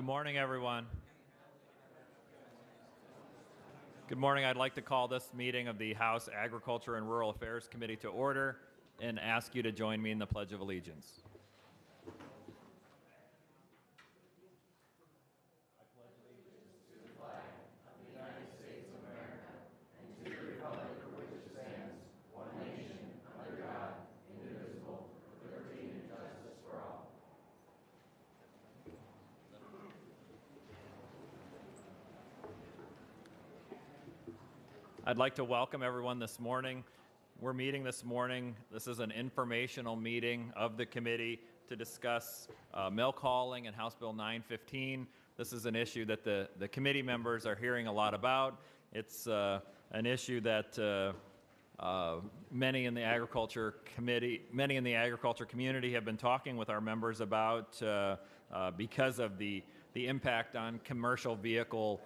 Good morning, everyone. Good morning. I'd like to call this meeting of the House Agriculture and Rural Affairs Committee to order and ask you to join me in the Pledge of Allegiance. I'd like to welcome everyone this morning. We're meeting this morning. This is an informational meeting of the committee to discuss milk hauling and House Bill 915. This is an issue that the committee members are hearing a lot about. It's an issue that many in the agriculture community have been talking with our members about because of the impact on commercial vehicle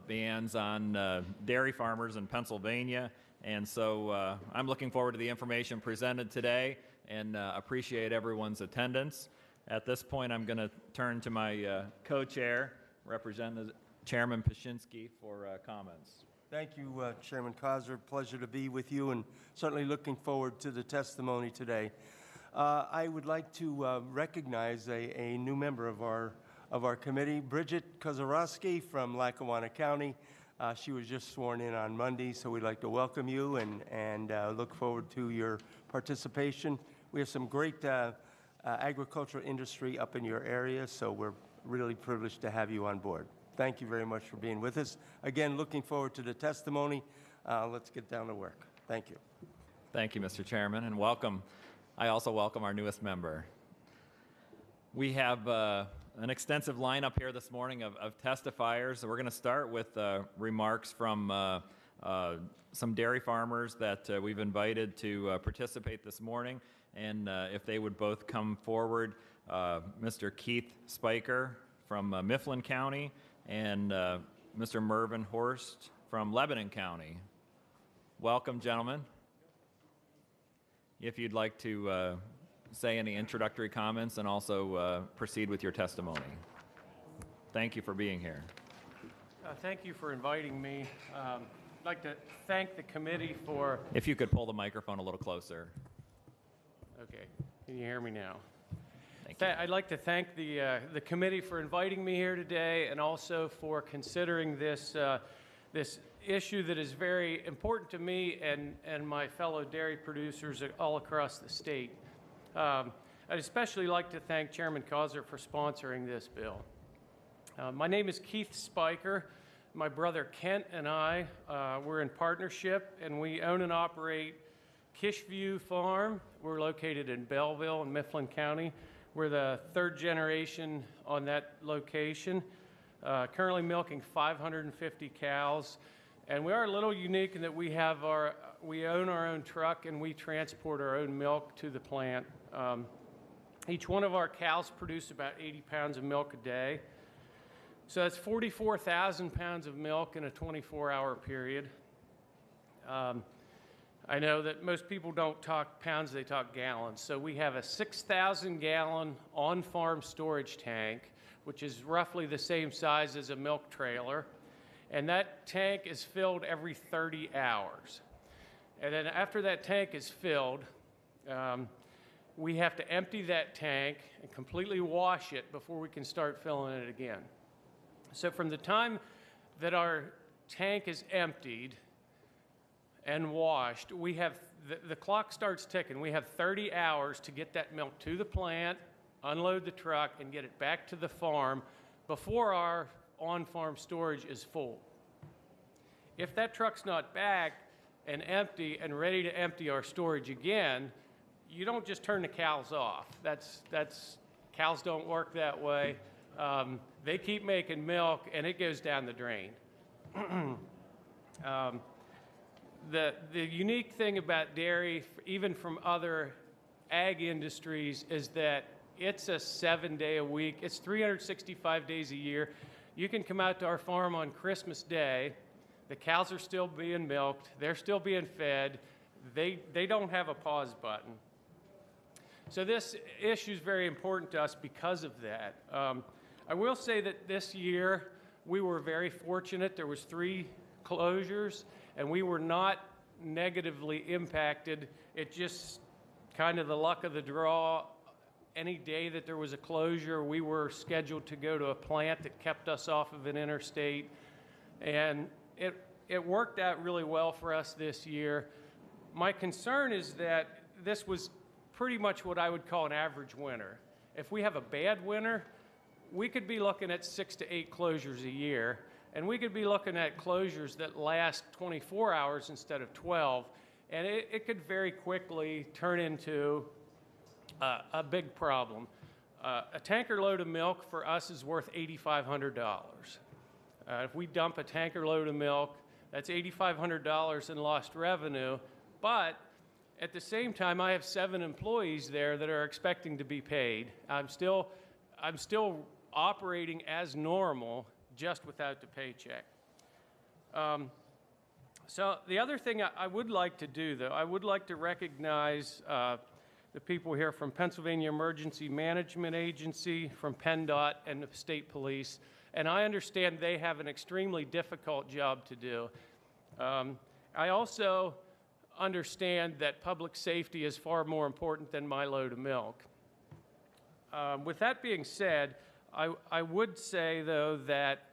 bans on dairy farmers in Pennsylvania. And so I'm looking forward to the information presented today and appreciate everyone's attendance. At this point, I'm going to turn to my co-chair, Representative Chairman Pashinsky, for comments. Thank you, Chairman Cosner. Pleasure to be with you, and certainly looking forward to the testimony today. I would like to recognize a new member of our committee, Bridget Kozorowski from Lackawanna County. She was just sworn in on Monday, so we'd like to welcome you and look forward to your participation. We have some great agricultural industry up in your area, so we're really privileged to have you on board. Thank you very much for being with us. Again, looking forward to the testimony. Let's get down to work. Thank you. Thank you, Mr. Chairman, and welcome. I also welcome our newest member. We have an extensive lineup here this morning of testifiers. So we're going to start with remarks from some dairy farmers that we've invited to participate this morning. And if they would both come forward, Mr. Keith Spiker from Mifflin County and Mr. Mervyn Horst from Lebanon County. Welcome, gentlemen. If you'd like to say any introductory comments and also proceed with your testimony. Thank you for being here. Thank you for inviting me. I'd like to thank the committee for... If you could pull the microphone a little closer. Okay, can you hear me now? Thank you. I'd like to thank the committee for inviting me here today and also for considering this issue that is very important to me and my fellow dairy producers all across the state. I'd especially like to thank Chairman Cosner for sponsoring this bill. My name is Keith Spiker. My brother Kent and I, we're in partnership, and we own and operate Kishview Farm. We're located in Belleville in Mifflin County. We're the third generation on that location, currently milking 550 cows. And we are a little unique in that we own our own truck and we transport our own milk to the plant. Each one of our cows produce about 80 pounds of milk a day. So that's 44,000 pounds of milk in a 24-hour period. I know that most people don't talk pounds, they talk gallons. So we have a 6,000-gallon on-farm storage tank, which is roughly the same size as a milk trailer. And that tank is filled every 30 hours. And then after that tank is filled, we have to empty that tank and completely wash it before we can start filling it again. So from the time that our tank is emptied and washed, we have the clock starts ticking. We have 30 hours to get that milk to the plant, unload the truck, and get it back to the farm before our on-farm storage is full. If that truck's not back and empty and ready to empty our storage again, you don't just turn the cows off. Cows don't work that way. They keep making milk and it goes down the drain. The unique thing about dairy, even from other ag industries, is that it's a 7-day-a-week, it's 365 days a year. You can come out to our farm on Christmas Day. The cows are still being milked. They're still being fed. They don't have a pause button. So this issue is very important to us because of that. I I will say that this year we were very fortunate. There was 3 closures, and we were not negatively impacted. It just kind of the luck of the draw. Any day that there was a closure, we were scheduled to go to a plant that kept us off of an interstate, and it worked out really well for us this year. My concern is that this was pretty much what I would call an average winter. If we have a bad winter, we could be looking at 6 to 8 closures a year, and we could be looking at closures that last 24 hours instead of 12, and it could very quickly turn into a big problem. A tanker load of milk for us is worth $8,500. If we dump a tanker load of milk, that's $8,500 in lost revenue, but at the same time, I have 7 employees there that are expecting to be paid. I'm still operating as normal, just without the paycheck. So the other thing I would like to do, though, I would like to recognize the people here from Pennsylvania Emergency Management Agency, from PennDOT, and the State Police. And I understand they have an extremely difficult job to do. I also understand that public safety is far more important than my load of milk. With that being said, I would say, though, that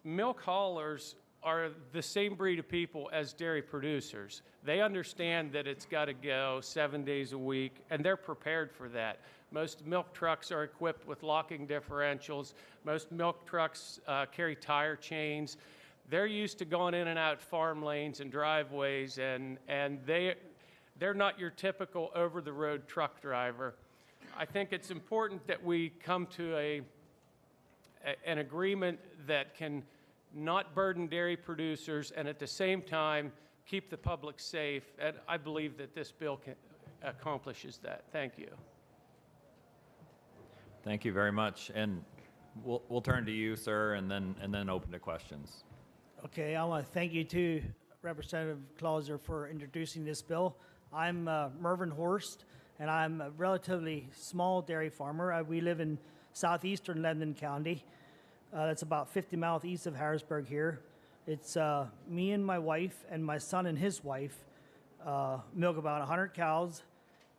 milk haulers are the same breed of people as dairy producers. They understand that it's got to go 7 days a week, and they're prepared for that. Most milk trucks are equipped with locking differentials. Most milk trucks carry tire chains. They're used to going in and out farm lanes and driveways, and they're not your typical over-the-road truck driver. I think it's important that we come to an agreement that can not burden dairy producers and at the same time keep the public safe, and I believe that this bill accomplishes that. Thank you. Thank you very much. And we'll turn to you, sir, and then open to questions. Okay, I want to thank you too, Representative Clauser, for introducing this bill. I'm Mervyn Horst, and I'm a relatively small dairy farmer. We live in southeastern Lebanon County. That's about 50 miles east of Harrisburg here. It's me and my wife and my son and his wife milk about 100 cows,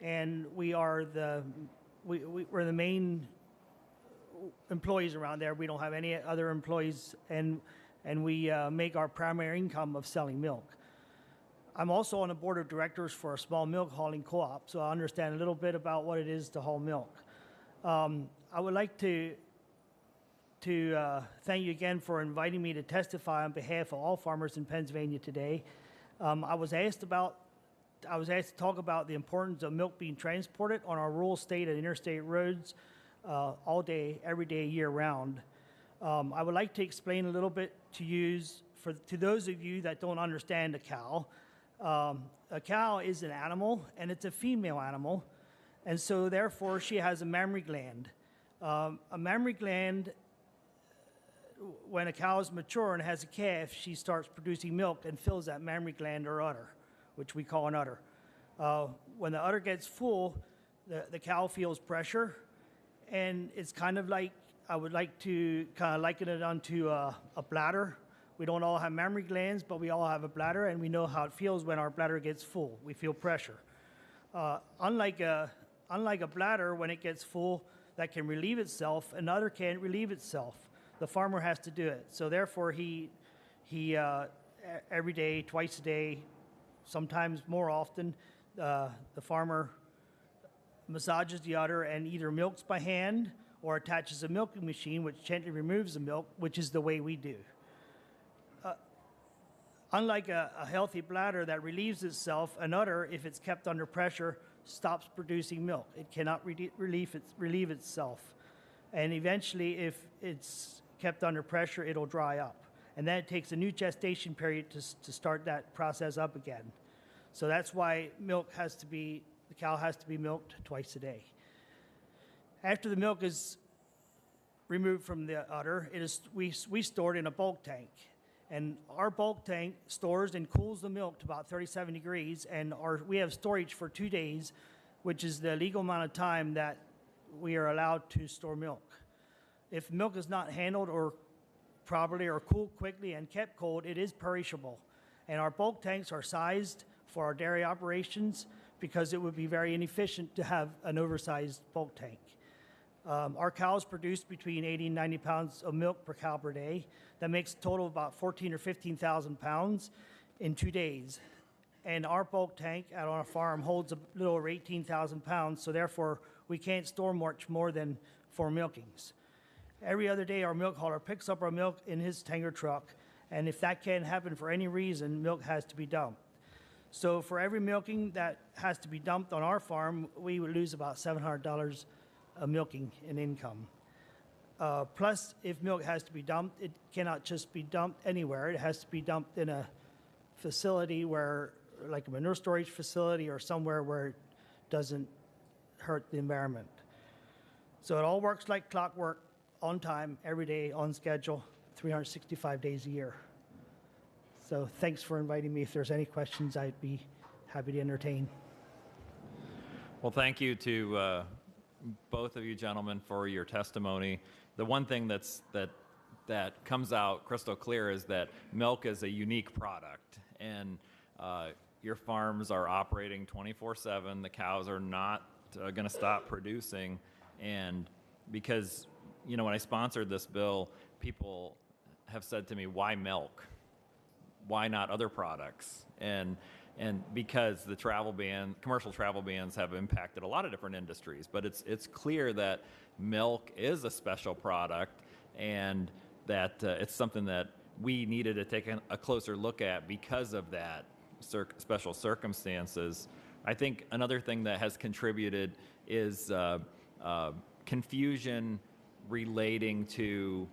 and we're the main employees around there. We don't have any other employees, and we make our primary income of selling milk. I'm also on the board of directors for a small milk hauling co-op, so I understand a little bit about what it is to haul milk. I would like to thank you again for inviting me to testify on behalf of all farmers in Pennsylvania today. I was asked to talk about the importance of milk being transported on our rural state and interstate roads all day, every day, year round. I would like to explain a little bit to those of you that don't understand a cow. A cow is an animal, and it's a female animal, and so therefore she has a mammary gland. A mammary gland, when a cow is mature and has a calf, she starts producing milk and fills that mammary gland or udder, which we call an udder. When the udder gets full, the cow feels pressure, and it's kind of like, I would like to kind of liken it onto a bladder. We don't all have mammary glands, but we all have a bladder, and we know how it feels when our bladder gets full. We feel pressure. Unlike a bladder, when it gets full, that can relieve itself, another can't relieve itself. The farmer has to do it. So therefore, he every day, twice a day, sometimes more often, the farmer massages the udder and either milks by hand or attaches a milking machine which gently removes the milk, which is the way we do. Unlike a healthy bladder that relieves itself, an udder, if it's kept under pressure, stops producing milk. It cannot relieve itself. And eventually, if it's kept under pressure, it'll dry up. And then it takes a new gestation period to start that process up again. So that's why the cow has to be milked twice a day. After the milk is removed from the udder, we store it in a bulk tank. And our bulk tank stores and cools the milk to about 37 degrees, and we have storage for 2 days, which is the legal amount of time that we are allowed to store milk. If milk is not handled or properly or cooled quickly and kept cold, it is perishable. And our bulk tanks are sized for our dairy operations because it would be very inefficient to have an oversized bulk tank. Our cows produce between 80 and 90 pounds of milk per cow per day. That makes a total of about 14 or 15,000 pounds in 2 days. And our bulk tank out on a farm holds a little over 18,000 pounds, so therefore we can't store much more than 4 milkings. Every other day, our milk hauler picks up our milk in his tanker truck, and if that can't happen for any reason, milk has to be dumped. So for every milking that has to be dumped on our farm, we would lose about $700 a milking in income. Plus, if milk has to be dumped, it cannot just be dumped anywhere. It has to be dumped in a facility where, like a manure storage facility or somewhere where it doesn't hurt the environment. So it all works like clockwork, on time, every day, on schedule, 365 days a year. So thanks for inviting me. If there's any questions, I'd be happy to entertain. Well, thank you to both of you gentlemen for your testimony. The one thing that comes out crystal clear is that milk is a unique product, and your farms are operating 24/7. The cows are not going to stop producing, and because when I sponsored this bill, people have said to me, "Why milk? Why not other products?" And because the commercial travel bans have impacted a lot of different industries, but it's clear that milk is a special product, and that it's something that we needed to take a closer look at because of that special circumstances. I think another thing that has contributed is confusion relating to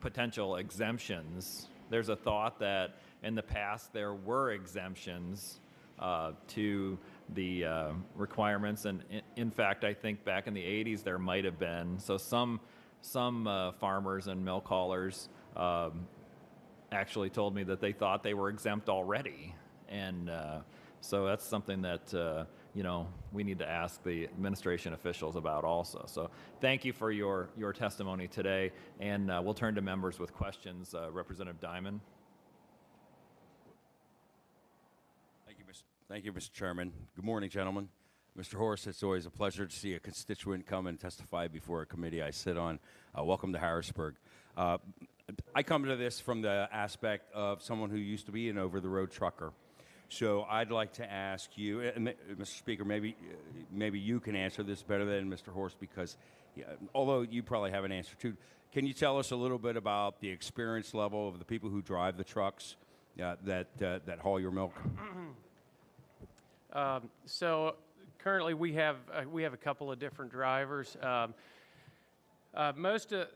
potential exemptions. There's a thought that in the past there were exemptions to the requirements, and in fact, I think back in the 80s there might have been. So some farmers and milk haulers actually told me that they thought they were exempt already, and so that's something that we need to ask the administration officials about also. So thank you for your testimony today, and we'll turn to members with questions. Representative Diamond. Thank you, Mr. Chairman. Good morning, gentlemen. Mr. Horst, it's always a pleasure to see a constituent come and testify before a committee I sit on. Welcome to Harrisburg. I come to this from the aspect of someone who used to be an over-the-road trucker. So I'd like to ask you, Mr. Speaker, maybe you can answer this better than Mr. Horst, because although you probably have an answer too, can you tell us a little bit about the experience level of the people who drive the trucks that haul your milk? So currently we have a couple of different drivers. Most of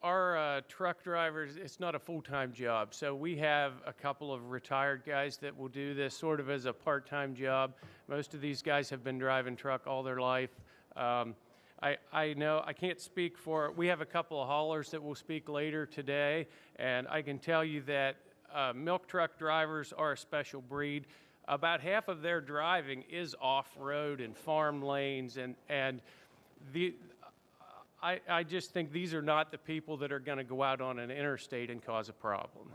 our truck drivers, it's not a full-time job. So we have a couple of retired guys that will do this sort of as a part-time job. Most of these guys have been driving truck all their life. I know I can't speak for, we have a couple of haulers that will speak later today, and I can tell you that milk truck drivers are a special breed. About half of their driving is off-road and farm lanes, and I just think these are not the people that are going to go out on an interstate and cause a problem.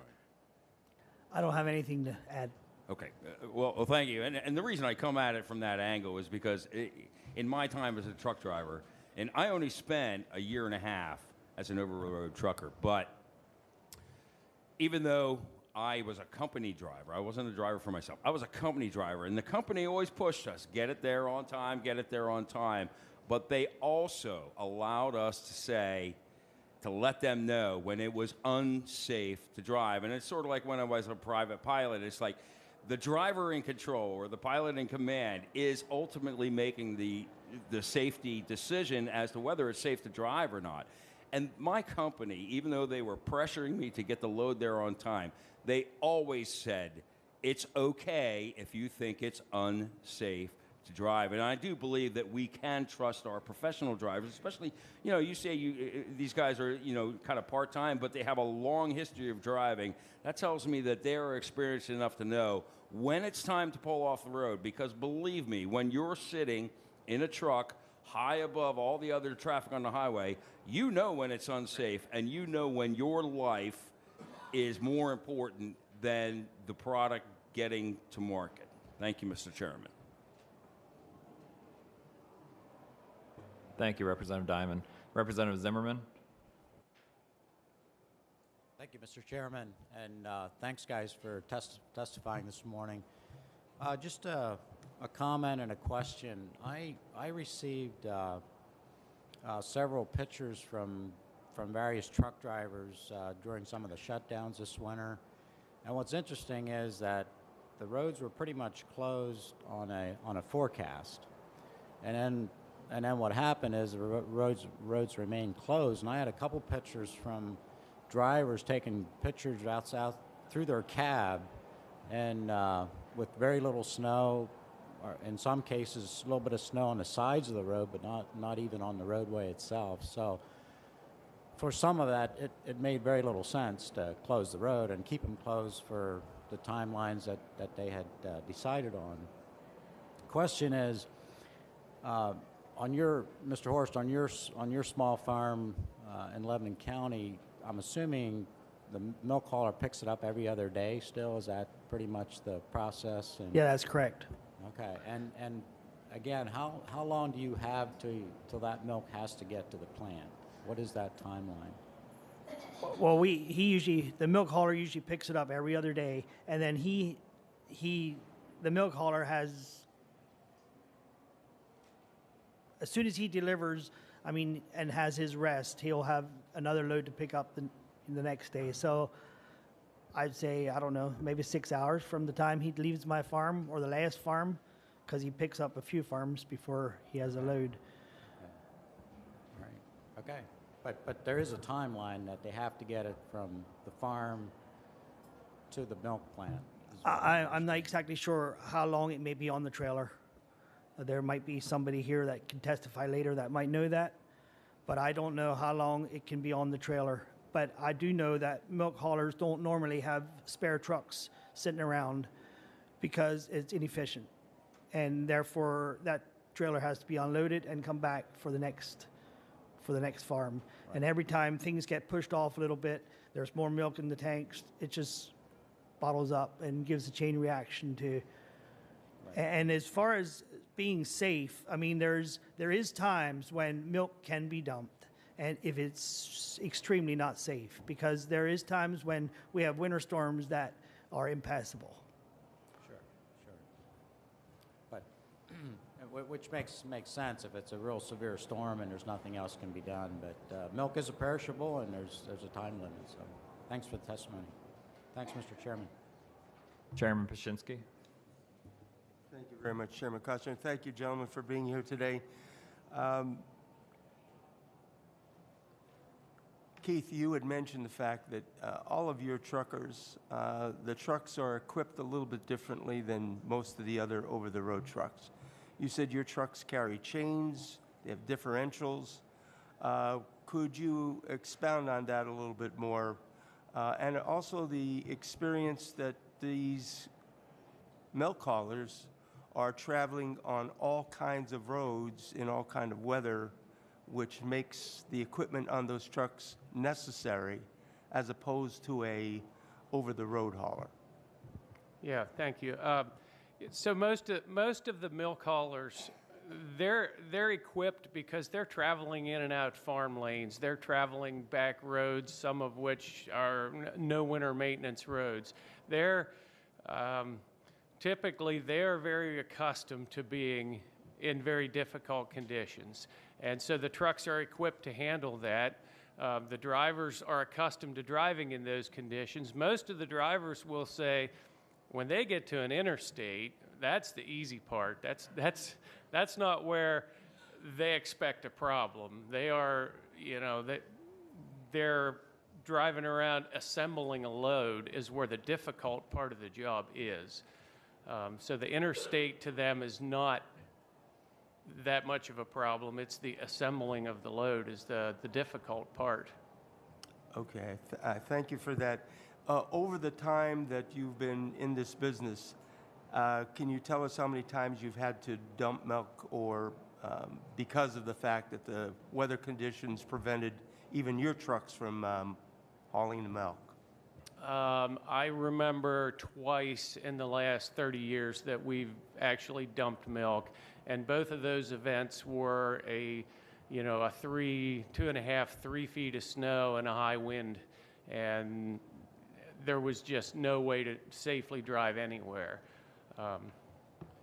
I don't have anything to add. Okay. Well, thank you. And the reason I come at it from that angle is because in my time as a truck driver, and I only spent a year and a half as an over-the-road trucker, but even though I was a company driver, I wasn't a driver for myself, I was a company driver, and the company always pushed us, get it there on time, get it there on time. But they also allowed us to let them know when it was unsafe to drive. And it's sort of like when I was a private pilot. It's like the driver in control or the pilot in command is ultimately making the safety decision as to whether it's safe to drive or not. And my company, even though they were pressuring me to get the load there on time, they always said, it's okay if you think it's unsafe to drive. And I do believe that we can trust our professional drivers, especially, you say these guys are, kind of part-time, but they have a long history of driving. That tells me that they are experienced enough to know when it's time to pull off the road, because believe me, when you're sitting in a truck high above all the other traffic on the highway, you know when it's unsafe, and you know when your life is more important than the product getting to market. Thank you, Mr. Chairman. Thank you, Representative Diamond. Representative Zimmerman. Thank you, Mr. Chairman, and thanks, guys, for testifying this morning. Just a comment and a question. I received several pictures from various truck drivers during some of the shutdowns this winter, and what's interesting is that the roads were pretty much closed on a forecast, and then what happened is the roads remained closed, and I had a couple pictures from drivers taking pictures outside through their cab, and with very little snow, or in some cases a little bit of snow on the sides of the road, but not even on the roadway itself. So for some of that, it made very little sense to close the road and keep them closed for the timelines that they had decided on. The question is, on your, Mr. Horst, on your small farm in Lebanon County, I'm assuming the milk hauler picks it up every other day still? Is that pretty much the process? And Yeah, that's correct. okay, and again, how long do you have till that milk has to get to the plant? What is that timeline? Well, the milk hauler usually picks it up every other day, and then the milk hauler has, as soon as he delivers, and has his rest, he'll have another load to pick up the next day. So I'd say, I don't know, maybe 6 hours from the time he leaves my farm or the last farm, because he picks up a few farms before he has a load. Right. Okay. But there is a timeline that they have to get it from the farm to the milk plant. I'm not exactly sure how long it may be on the trailer. There might be somebody here that can testify later that might know that, but I don't know how long it can be on the trailer. But I do know that milk haulers don't normally have spare trucks sitting around because it's inefficient. And therefore, that trailer has to be unloaded and come back for the next farm. Right. And every time things get pushed off a little bit, there's more milk in the tanks, it just bottles up and gives a chain reaction to. Right. And as far as being safe, there is times when milk can be dumped, and if it's extremely not safe, because there is times when we have winter storms that are impassable. Sure. But which makes sense if it's a real severe storm and there's nothing else can be done. But milk is a perishable, and there's a time limit. So thanks for the testimony. Thanks, Mr. Chairman. Chairman Paszynski. Thank you very much, Chairman Costner. And thank you, gentlemen, for being here today. Keith, you had mentioned the fact that all of your truckers, the trucks are equipped a little bit differently than most of the other over-the-road trucks. You said your trucks carry chains, they have differentials. Could you expound on that a little bit more? And also the experience that these milk haulers are traveling on all kinds of roads in all kind of weather, which makes the equipment on those trucks necessary as opposed to a over-the-road hauler. Yeah, thank you. So most of the milk haulers, they're equipped because they're traveling in and out farm lanes. They're traveling back roads, some of which are no winter maintenance roads. Typically, they're very accustomed to being in very difficult conditions. And so the trucks are equipped to handle that. The drivers are accustomed to driving in those conditions. Most of the drivers will say, when they get to an interstate, that's the easy part. That's not where they expect a problem. They're driving around assembling a load is where the difficult part of the job is. So the interstate to them is not that much of a problem. It's the assembling of the load is the difficult part. Okay, thank you for that. Over the time that you've been in this business, can you tell us how many times you've had to dump milk or because of the fact that the weather conditions prevented even your trucks from hauling the milk? I remember twice in the last 30 years that we've actually dumped milk, and both of those events were a 2.5, 3 feet of snow and a high wind, and there was just no way to safely drive anywhere.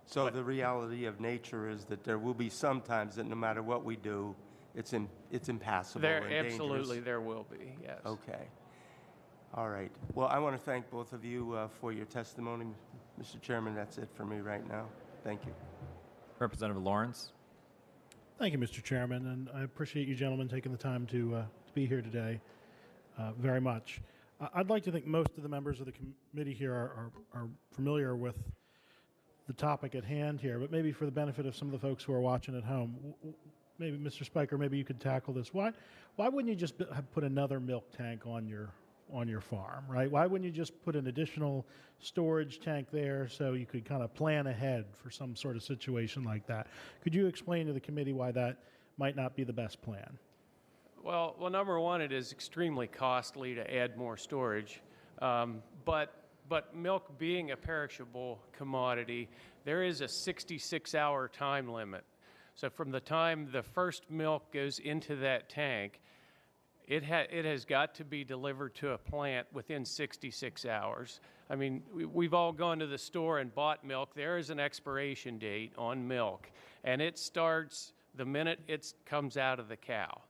So the reality of nature is that there will be some times that no matter what we do, it's impassable There and dangerous. absolutely there will be, yes. Okay. All right. Well, I want to thank both of you for your testimony. Mr. Chairman, that's it for me right now. Thank you. Representative Lawrence. Thank you, Mr. Chairman, and I appreciate you gentlemen taking the time to be here today very much. I'd like to think most of the members of the committee here are familiar with the topic at hand here, but maybe for the benefit of some of the folks who are watching at home, maybe Mr. Spiker, maybe you could tackle this. Why wouldn't you just have put another milk tank on your farm, right? Why wouldn't you just put an additional storage tank there so you could kind of plan ahead for some sort of situation like that? Could you explain to the committee why that might not be the best plan? Well, number one, it is extremely costly to add more storage, but milk being a perishable commodity, there is a 66-hour time limit. So from the time the first milk goes into that tank, it has got to be delivered to a plant within 66 hours. I mean, we've all gone to the store and bought milk. There is an expiration date on milk, and it starts the minute it comes out of the cow.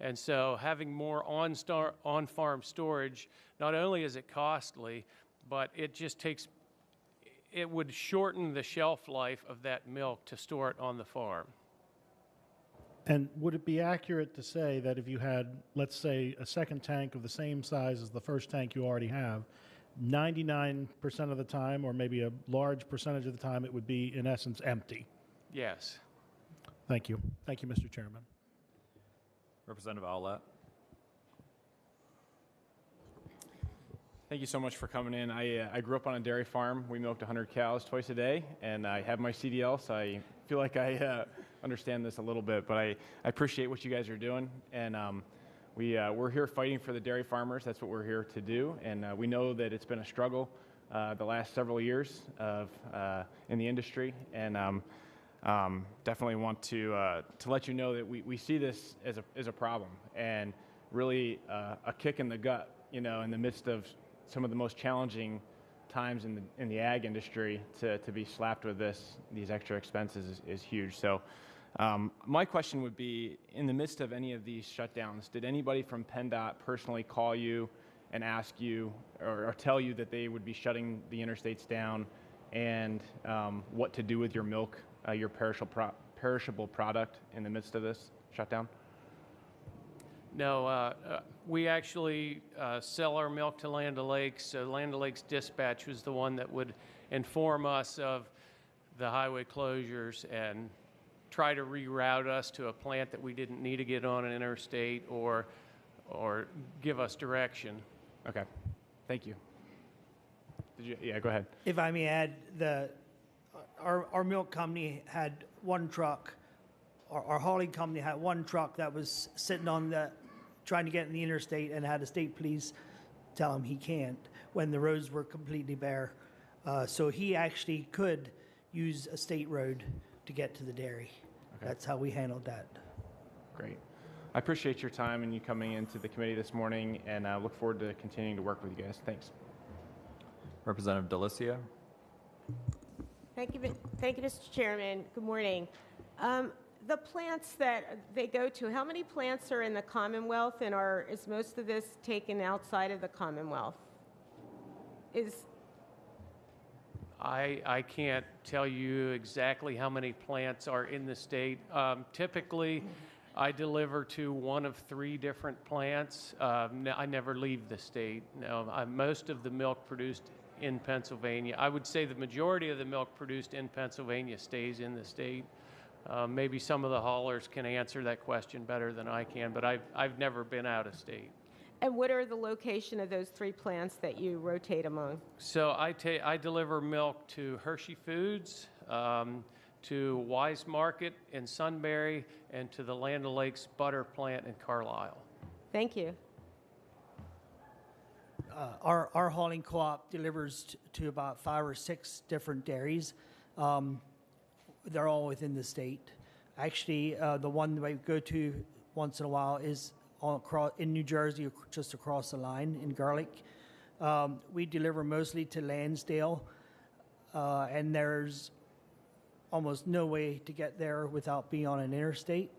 And so having more on-farm storage, not only is it costly, but it would shorten the shelf life of that milk to store it on the farm. And would it be accurate to say that if you had, let's say, a second tank of the same size as the first tank you already have, 99% of the time, or maybe a large percentage of the time, it would be, in essence, empty? Yes. Thank you. Thank you, Mr. Chairman. Representative Owlett. Thank you so much for coming in. I grew up on a dairy farm. We milked 100 cows twice a day, and I have my CDL, so I feel like I understand this a little bit, but I appreciate what you guys are doing, and we're here fighting for the dairy farmers. That's what we're here to do, and we know that it's been a struggle the last several years in the industry, and definitely want to let you know that we see this as a problem, and really a kick in the gut, in the midst of some of the most challenging times in the ag industry to be slapped with these extra expenses is huge. So my question would be, in the midst of any of these shutdowns, did anybody from PennDOT personally call you and ask you or tell you that they would be shutting the interstates down and what to do with your milk, your perishable product in the midst of this shutdown? No, we actually sell our milk to Land O'Lakes. So Land O'Lakes Dispatch was the one that would inform us of the highway closures and try to reroute us to a plant that we didn't need to get on an interstate or give us direction. Okay, thank you. Yeah, go ahead. If I may add, our milk company had one truck. Our hauling company had one truck that was sitting on trying to get in the interstate and had a state police tell him he can't when the roads were completely bare. So he actually could use a state road to get to the dairy. Okay. That's how we handled that. Great. I appreciate your time and you coming into the committee this morning, and I look forward to continuing to work with you guys. Thanks. Representative Delicia. Thank you, Mr. Chairman. Good morning. The plants that they go to, how many plants are in the Commonwealth, and is most of this taken outside of the Commonwealth? I can't tell you exactly how many plants are in the state. Typically, I deliver to one of 3 different plants. I never leave the state. No, most of the milk produced in Pennsylvania, I would say the majority of the milk produced in Pennsylvania stays in the state. Maybe some of the haulers can answer that question better than I can, but I've never been out of state. And what are the location of those 3 plants that you rotate among? So I deliver milk to Hershey Foods, to Wise Market in Sunbury and to the Land O'Lakes butter plant in Carlisle. Thank you. Our hauling co-op delivers to about 5 or 6 different dairies. They're all within the state. Actually, the one that we go to once in a while is in New Jersey, just across the line in Garlic. We deliver mostly to Lansdale, and there's almost no way to get there without being on an interstate.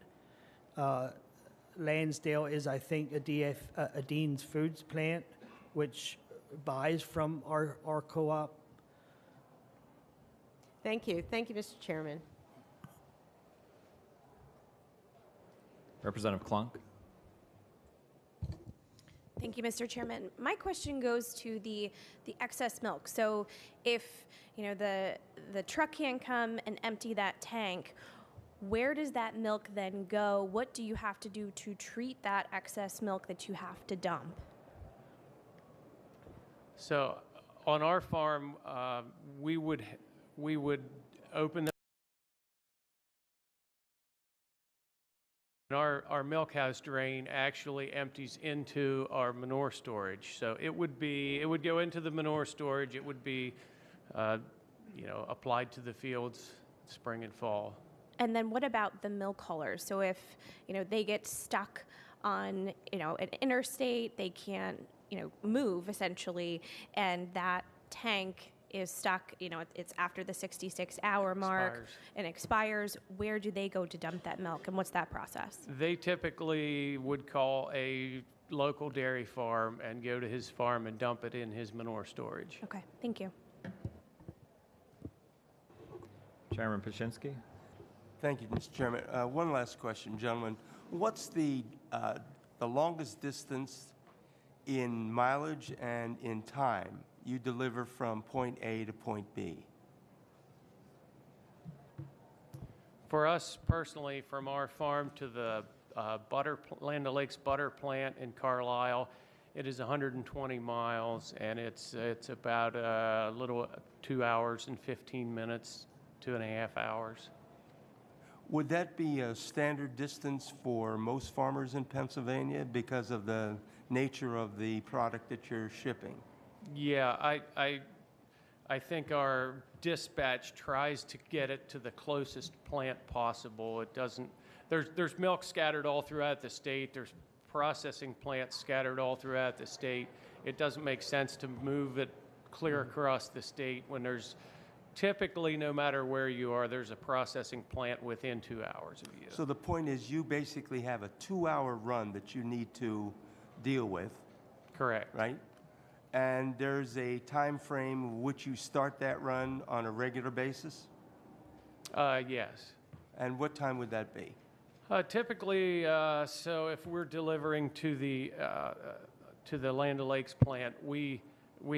Lansdale is, I think, a Dean's Foods plant, which buys from our co-op. Thank you. Thank you, Mr. Chairman. Representative Klunk. Thank you, Mr. Chairman. My question goes to the excess milk. So if the truck can come and empty that tank, where does that milk then go? What do you have to do to treat that excess milk that you have to dump? So on our farm, we would open our milk house drain actually empties into our manure storage. So it would go into the manure storage. It would be applied to the fields spring and fall. And then what about the milk haulers? So if they get stuck on an interstate, they can't move essentially, and that tank is stuck, it's after the 66-hour mark and expires, where do they go to dump that milk, and what's that process? They typically would call a local dairy farm and go to his farm and dump it in his manure storage. Okay, thank you. Chairman Paszynski. Thank you, Mr. Chairman. One last question, gentlemen. What's the longest distance in mileage and in time you deliver from point A to point B? For us personally, from our farm to the Land O'Lakes butter plant in Carlisle, it is 120 miles, and it's about a little 2 hours and 15 minutes, 2.5 hours. Would that be a standard distance for most farmers in Pennsylvania because of the nature of the product that you're shipping? Yeah, I think our dispatch tries to get it to the closest plant possible. It doesn't. There's milk scattered all throughout the state. There's processing plants scattered all throughout the state. It doesn't make sense to move it clear across the state when there's typically, no matter where you are, there's a processing plant within 2 hours of you. So the point is you basically have a 2-hour run that you need to deal with, Correct. right? And there's a time frame which you start that run on a regular basis? Yes. And what time would that be? Typically, so if we're delivering to the Land O'Lakes plant, we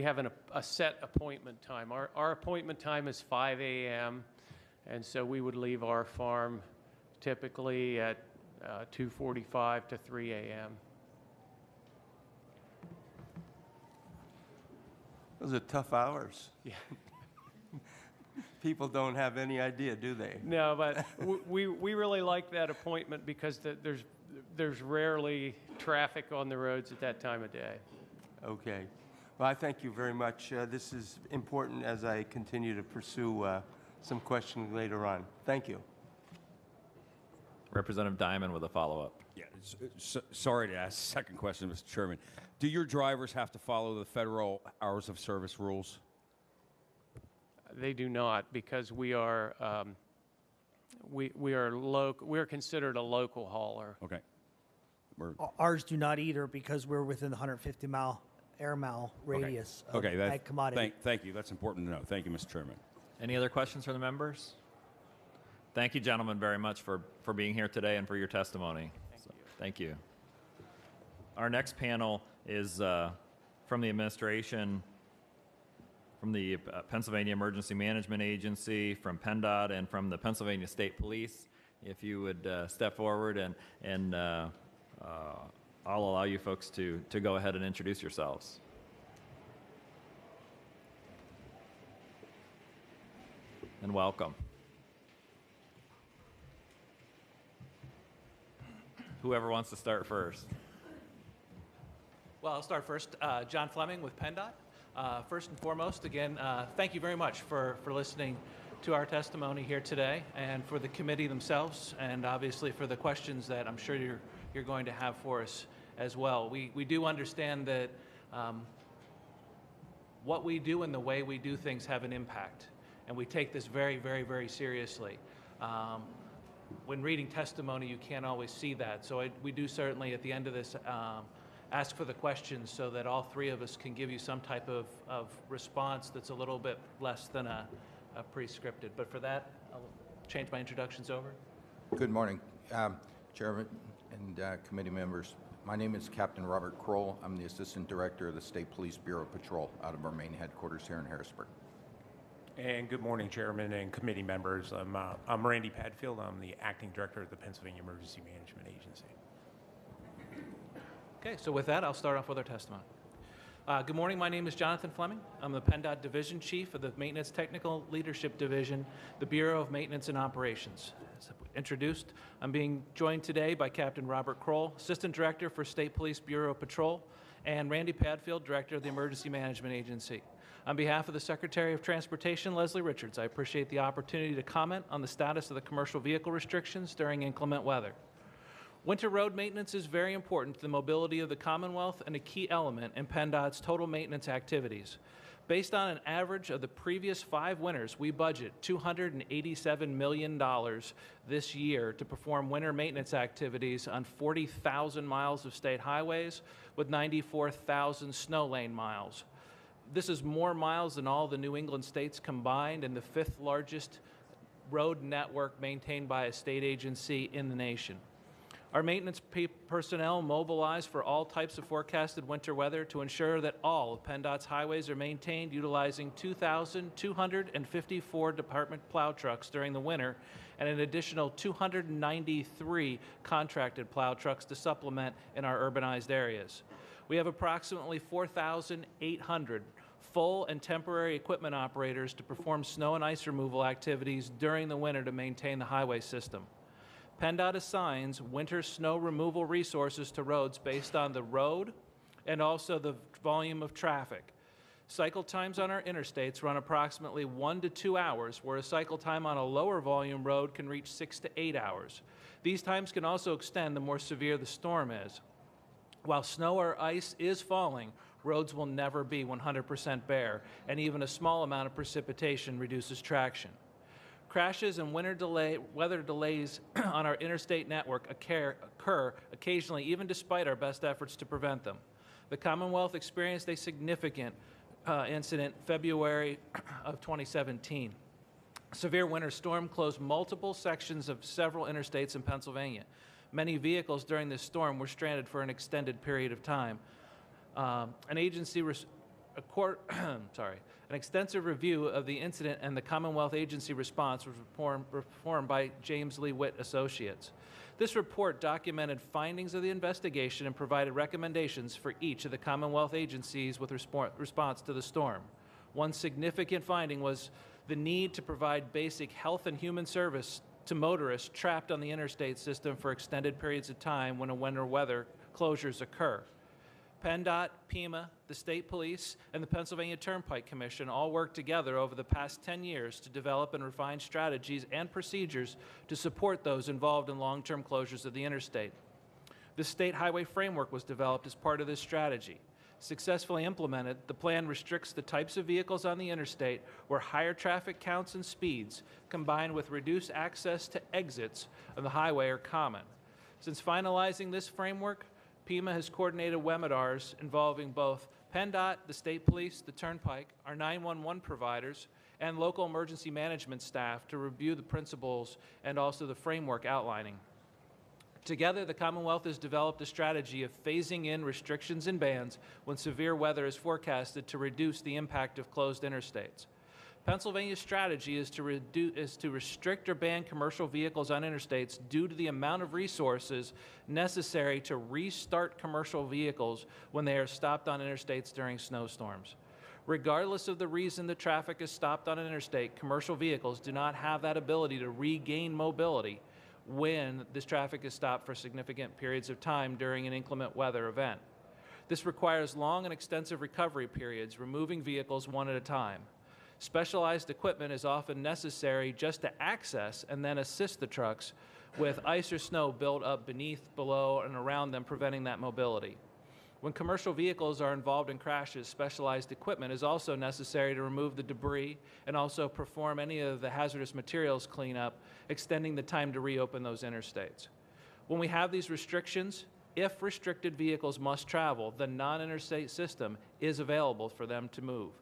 have a set appointment time. Our appointment time is 5 a.m., and so we would leave our farm typically at 2:45 to 3 a.m. Those are tough hours. Yeah. People don't have any idea, do they? No, but we really like that appointment because there's rarely traffic on the roads at that time of day. Okay. Well, I thank you very much. This is important as I continue to pursue some questions later on. Thank you. Representative Diamond with a follow-up. Yeah, sorry to ask a second question, Mr. Chairman. Do your drivers have to follow the federal hours of service rules? They do not, because we are considered a local hauler. Okay. Ours do not either because we're within the 150-mile air mile radius of ag commodity. Thank you. That's important to know. Thank you, Mr. Chairman. Any other questions from the members? Thank you, gentlemen, very much for being here today and for your testimony. Thank you. Our next panel is from the administration, from the Pennsylvania Emergency Management Agency, from PennDOT, and from the Pennsylvania State Police. If you would step forward and I'll allow you folks to go ahead and introduce yourselves. And welcome. whoever wants to start first. Well, I'll start first. John Fleming with PennDOT. First and foremost, again, thank you very much for listening to our testimony here today, and for the committee themselves, and obviously for the questions that I'm sure you're going to have for us as well. We do understand that what we do and the way we do things have an impact, and we take this very, very, very seriously. When reading testimony, you can't always see that, so we do certainly at the end of this ask for the questions so that all three of us can give you some type of response that's a little bit less than a pre-scripted. But for that, I'll change my introductions over. Good morning, Chairman and committee members. My name is Captain Robert Kroll. I'm the Assistant Director of the State Police Bureau Patrol out of our main headquarters here in Harrisburg. And good morning, Chairman and committee members. I'm Randy Padfield. I'm the Acting Director of the Pennsylvania Emergency Management Agency. Okay, so with that, I'll start off with our testimony. Good morning, my name is Jonathan Fleming. I'm the PennDOT Division Chief of the Maintenance Technical Leadership Division, the Bureau of Maintenance and Operations. As introduced, I'm being joined today by Captain Robert Kroll, Assistant Director for State Police Bureau Patrol, and Randy Padfield, Director of the Emergency Management Agency. On behalf of the Secretary of Transportation, Leslie Richards, I appreciate the opportunity to comment on the status of the commercial vehicle restrictions during inclement weather. Winter road maintenance is very important to the mobility of the Commonwealth and a key element in PennDOT's total maintenance activities. Based on an average of the previous 5 winters, we budget $287 million this year to perform winter maintenance activities on 40,000 miles of state highways with 94,000 snow lane miles. This is more miles than all the New England states combined and the 5th largest road network maintained by a state agency in the nation. Our maintenance personnel mobilize for all types of forecasted winter weather to ensure that all of PennDOT's highways are maintained utilizing 2,254 department plow trucks during the winter and an additional 293 contracted plow trucks to supplement in our urbanized areas. We have approximately 4,800 full and temporary equipment operators to perform snow and ice removal activities during the winter to maintain the highway system. PennDOT assigns winter snow removal resources to roads based on the road and also the volume of traffic. Cycle times on our interstates run approximately 1 to 2 hours, whereas cycle time on a lower volume road can reach 6 to 8 hours. These times can also extend the more severe the storm is. While snow or ice is falling, roads will never be 100% bare, and even a small amount of precipitation reduces traction. Crashes and weather delays on our interstate network occur occasionally, even despite our best efforts to prevent them. The Commonwealth experienced a significant incident February of 2017. Severe winter storm closed multiple sections of several interstates in Pennsylvania. Many vehicles during this storm were stranded for an extended period of time. An extensive review of the incident and the Commonwealth agency response was performed by James Lee Witt Associates. This report documented findings of the investigation and provided recommendations for each of the Commonwealth agencies with response to the storm. One significant finding was the need to provide basic health and human service to motorists trapped on the interstate system for extended periods of time when winter weather closures occur. PennDOT, PEMA, the State Police, and the Pennsylvania Turnpike Commission all worked together over the past 10 years to develop and refine strategies and procedures to support those involved in long-term closures of the interstate. The State Highway Framework was developed as part of this strategy. Successfully implemented, the plan restricts the types of vehicles on the interstate where higher traffic counts and speeds, combined with reduced access to exits of the highway, are common. Since finalizing this framework, PEMA has coordinated webinars involving both PennDOT, the State Police, the Turnpike, our 911 providers, and local emergency management staff to review the principles and also the framework outlining. Together, the Commonwealth has developed a strategy of phasing in restrictions and bans when severe weather is forecasted to reduce the impact of closed interstates. Pennsylvania's strategy is to restrict or ban commercial vehicles on interstates due to the amount of resources necessary to restart commercial vehicles when they are stopped on interstates during snowstorms. Regardless of the reason the traffic is stopped on an interstate, commercial vehicles do not have that ability to regain mobility when this traffic is stopped for significant periods of time during an inclement weather event. This requires long and extensive recovery periods, removing vehicles one at a time. Specialized equipment is often necessary just to access and then assist the trucks with ice or snow built up beneath, below, and around them, preventing that mobility. When commercial vehicles are involved in crashes, specialized equipment is also necessary to remove the debris and also perform any of the hazardous materials cleanup, extending the time to reopen those interstates. When we have these restrictions, if restricted vehicles must travel, the non-interstate system is available for them to move.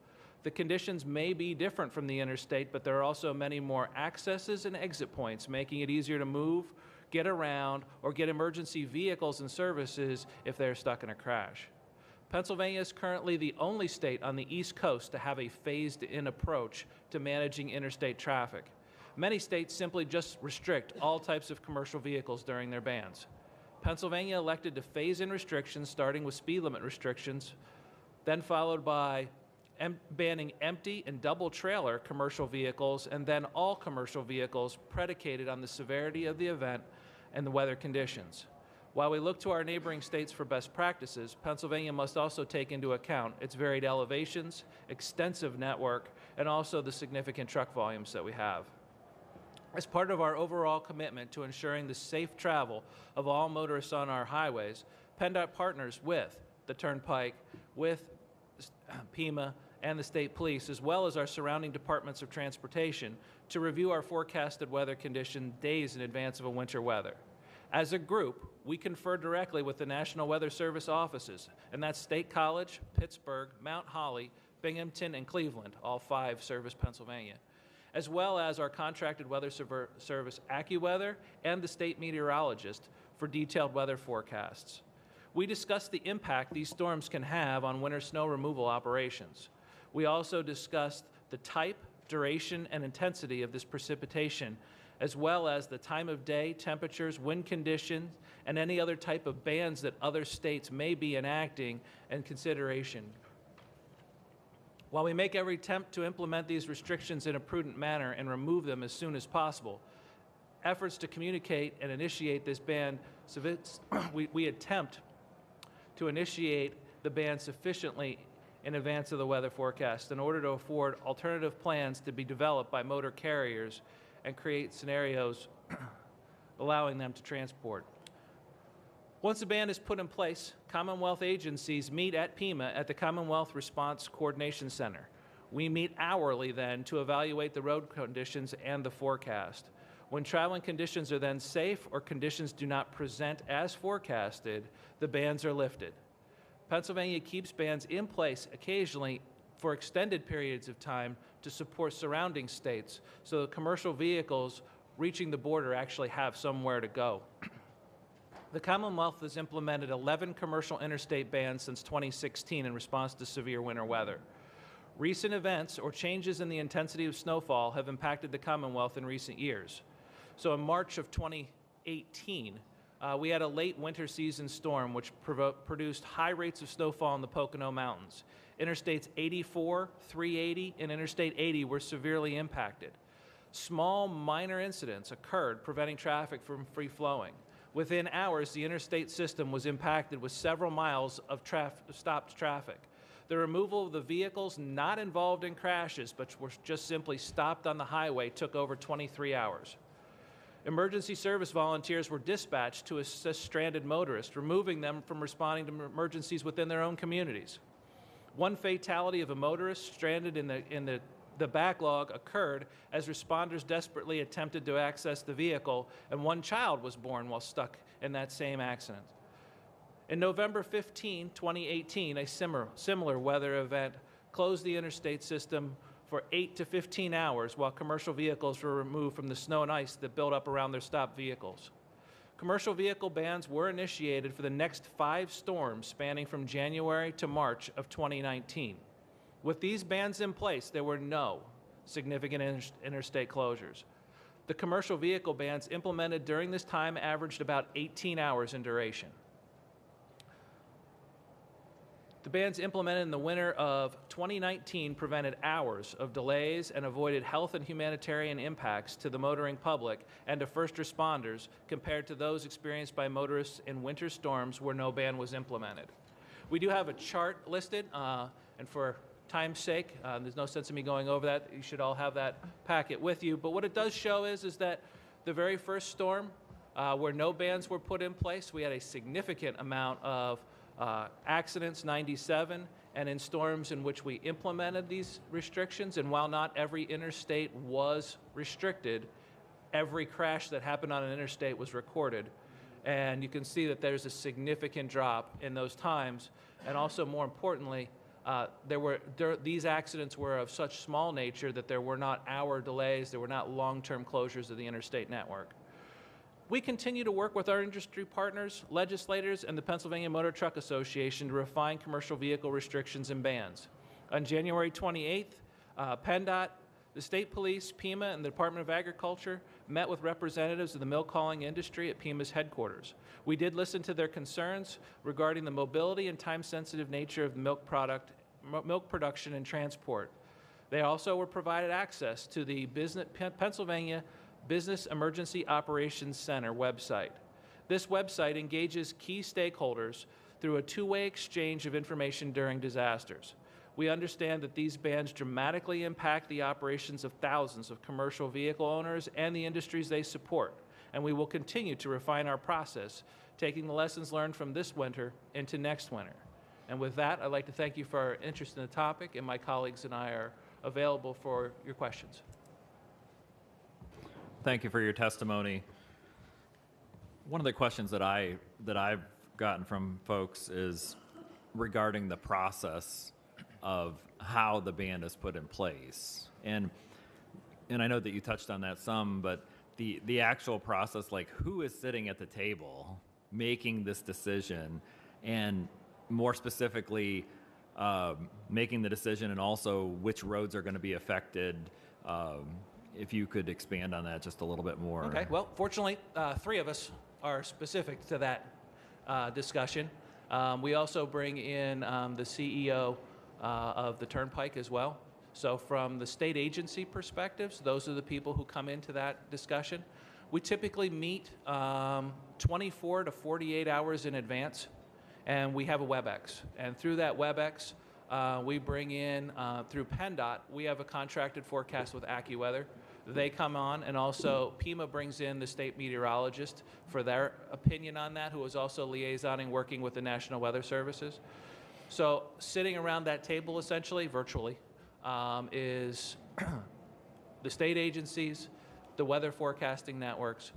The conditions may be different from the interstate, but there are also many more accesses and exit points, making it easier to move, get around, or get emergency vehicles and services if they're stuck in a crash. Pennsylvania is currently the only state on the East Coast to have a phased-in approach to managing interstate traffic. Many states simply just restrict all types of commercial vehicles during their bans. Pennsylvania elected to phase in restrictions, starting with speed limit restrictions, then followed by banning empty and double trailer commercial vehicles, and then all commercial vehicles predicated on the severity of the event and the weather conditions. While we look to our neighboring states for best practices, Pennsylvania must also take into account its varied elevations, extensive network, and also the significant truck volumes that we have. As part of our overall commitment to ensuring the safe travel of all motorists on our highways, PennDOT partners with the Turnpike, with PEMA, and the state police, as well as our surrounding departments of transportation, to review our forecasted weather condition days in advance of a winter weather. As a group, we confer directly with the National Weather Service offices, and that's State College, Pittsburgh, Mount Holly, Binghamton, and Cleveland, all 5 service Pennsylvania, as well as our contracted weather service AccuWeather and the state meteorologist for detailed weather forecasts. We discussed the impact these storms can have on winter snow removal operations. We also discussed the type, duration, and intensity of this precipitation, as well as the time of day, temperatures, wind conditions, and any other type of bans that other states may be enacting in consideration. While we make every attempt to implement these restrictions in a prudent manner and remove them as soon as possible, efforts to communicate and initiate this ban, we attempt to initiate the ban sufficiently in advance of the weather forecast in order to afford alternative plans to be developed by motor carriers and create scenarios allowing them to transport. Once a ban is put in place, Commonwealth agencies meet at PEMA at the Commonwealth Response Coordination Center. We meet hourly then to evaluate the road conditions and the forecast. When traveling conditions are then safe or conditions do not present as forecasted, the bans are lifted. Pennsylvania keeps bans in place occasionally for extended periods of time to support surrounding states so that commercial vehicles reaching the border actually have somewhere to go. The Commonwealth has implemented 11 commercial interstate bans since 2016 in response to severe winter weather. Recent events or changes in the intensity of snowfall have impacted the Commonwealth in recent years. So in March of 2018, we had a late winter season storm which produced high rates of snowfall in the Pocono Mountains. Interstates 84, 380, and Interstate 80 were severely impacted. Small, minor incidents occurred, preventing traffic from free flowing. Within hours, the interstate system was impacted with several miles of stopped traffic. The removal of the vehicles not involved in crashes, but were just simply stopped on the highway, took over 23 hours. Emergency service volunteers were dispatched to assist stranded motorists, removing them from responding to emergencies within their own communities. One fatality of a motorist stranded in the backlog occurred as responders desperately attempted to access the vehicle, and one child was born while stuck in that same accident. In November 15, 2018, a similar weather event closed the interstate system for 8 to 15 hours while commercial vehicles were removed from the snow and ice that built up around their stopped vehicles. Commercial vehicle bans were initiated for the next 5 storms spanning from January to March of 2019. With these bans in place, there were no significant interstate closures. The commercial vehicle bans implemented during this time averaged about 18 hours in duration. The bans implemented in the winter of 2019 prevented hours of delays and avoided health and humanitarian impacts to the motoring public and to first responders compared to those experienced by motorists in winter storms where no ban was implemented. We do have a chart listed, and for time's sake, there's no sense in me going over that. You should all have that packet with you. But what it does show is that the very first storm where no bans were put in place, we had a significant amount of accidents, 97, and in storms in which we implemented these restrictions. And while not every interstate was restricted, every crash that happened on an interstate was recorded. And you can see that there's a significant drop in those times. And also, more importantly, these accidents were of such small nature that there were not hour delays, there were not long-term closures of the interstate network. We continue to work with our industry partners, legislators, and the Pennsylvania Motor Truck Association to refine commercial vehicle restrictions and bans. On January 28th, PennDOT, the State Police, PEMA, and the Department of Agriculture met with representatives of the milk hauling industry at PEMA's headquarters. We did listen to their concerns regarding the mobility and time-sensitive nature of milk production and transport. They also were provided access to the Pennsylvania Business Emergency Operations Center website. This website engages key stakeholders through a two-way exchange of information during disasters. We understand that these bans dramatically impact the operations of thousands of commercial vehicle owners and the industries they support, and we will continue to refine our process, taking the lessons learned from this winter into next winter. And with that, I'd like to thank you for your interest in the topic, and my colleagues and I are available for your questions. Thank you for your testimony. One of the questions that I've gotten from folks is regarding the process of how the ban is put in place. And I know that you touched on that some, but the actual process, like who is sitting at the table making this decision, and more specifically, making the decision, and also which roads are going to be affected. If you could expand on that just a little bit more. Okay, well, fortunately, three of us are specific to that discussion. We also bring in the CEO of the Turnpike as well. So from the state agency perspectives, those are the people who come into that discussion. We typically meet 24 to 48 hours in advance, and we have a WebEx. And through that WebEx, we bring in, through PennDOT, we have a contracted forecast with AccuWeather. They come on, and also PEMA brings in the state meteorologist for their opinion on that, who is also liaisoning, working with the National Weather Services. So sitting around that table, essentially, virtually, is the state agencies, the weather forecasting networks,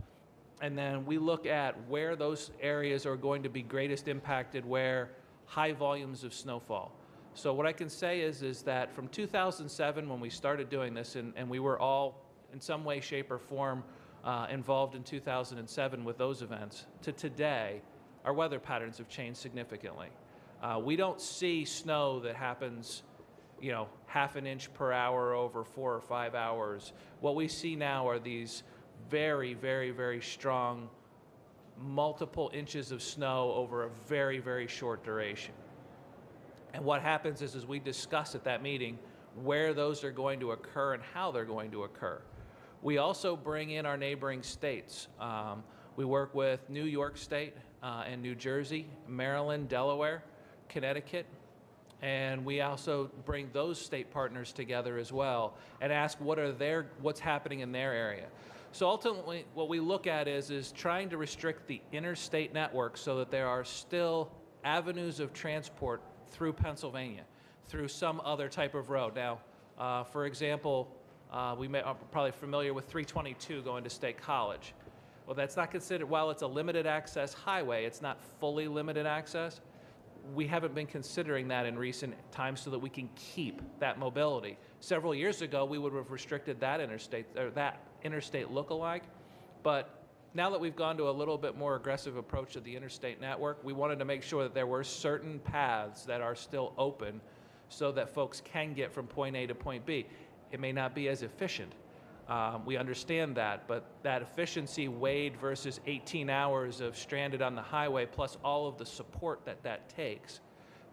and then we look at where those areas are going to be greatest impacted, where high volumes of snowfall. So what I can say is that from 2007, when we started doing this, and we were all in some way, shape, or form involved in 2007 with those events, to today, our weather patterns have changed significantly. We don't see snow that happens, half an inch per hour over 4 or 5 hours. What we see now are these very, very, very strong, multiple inches of snow over a very, very short duration. And what happens is we discuss at that meeting where those are going to occur and how they're going to occur. We also bring in our neighboring states. We work with New York State and New Jersey, Maryland, Delaware, Connecticut, and we also bring those state partners together as well and ask what's happening in their area. So ultimately, what we look at is trying to restrict the interstate network so that there are still avenues of transport through Pennsylvania, through some other type of road. Now, for example, we are probably familiar with 322 going to State College. Well, that's not considered, while it's a limited access highway, it's not fully limited access. We haven't been considering that in recent times so that we can keep that mobility. Several years ago, we would have restricted that interstate lookalike, but now that we've gone to a little bit more aggressive approach to the interstate network, we wanted to make sure that there were certain paths that are still open so that folks can get from point A to point B. It may not be as efficient. We understand that, but that efficiency weighed versus 18 hours of stranded on the highway plus all of the support that takes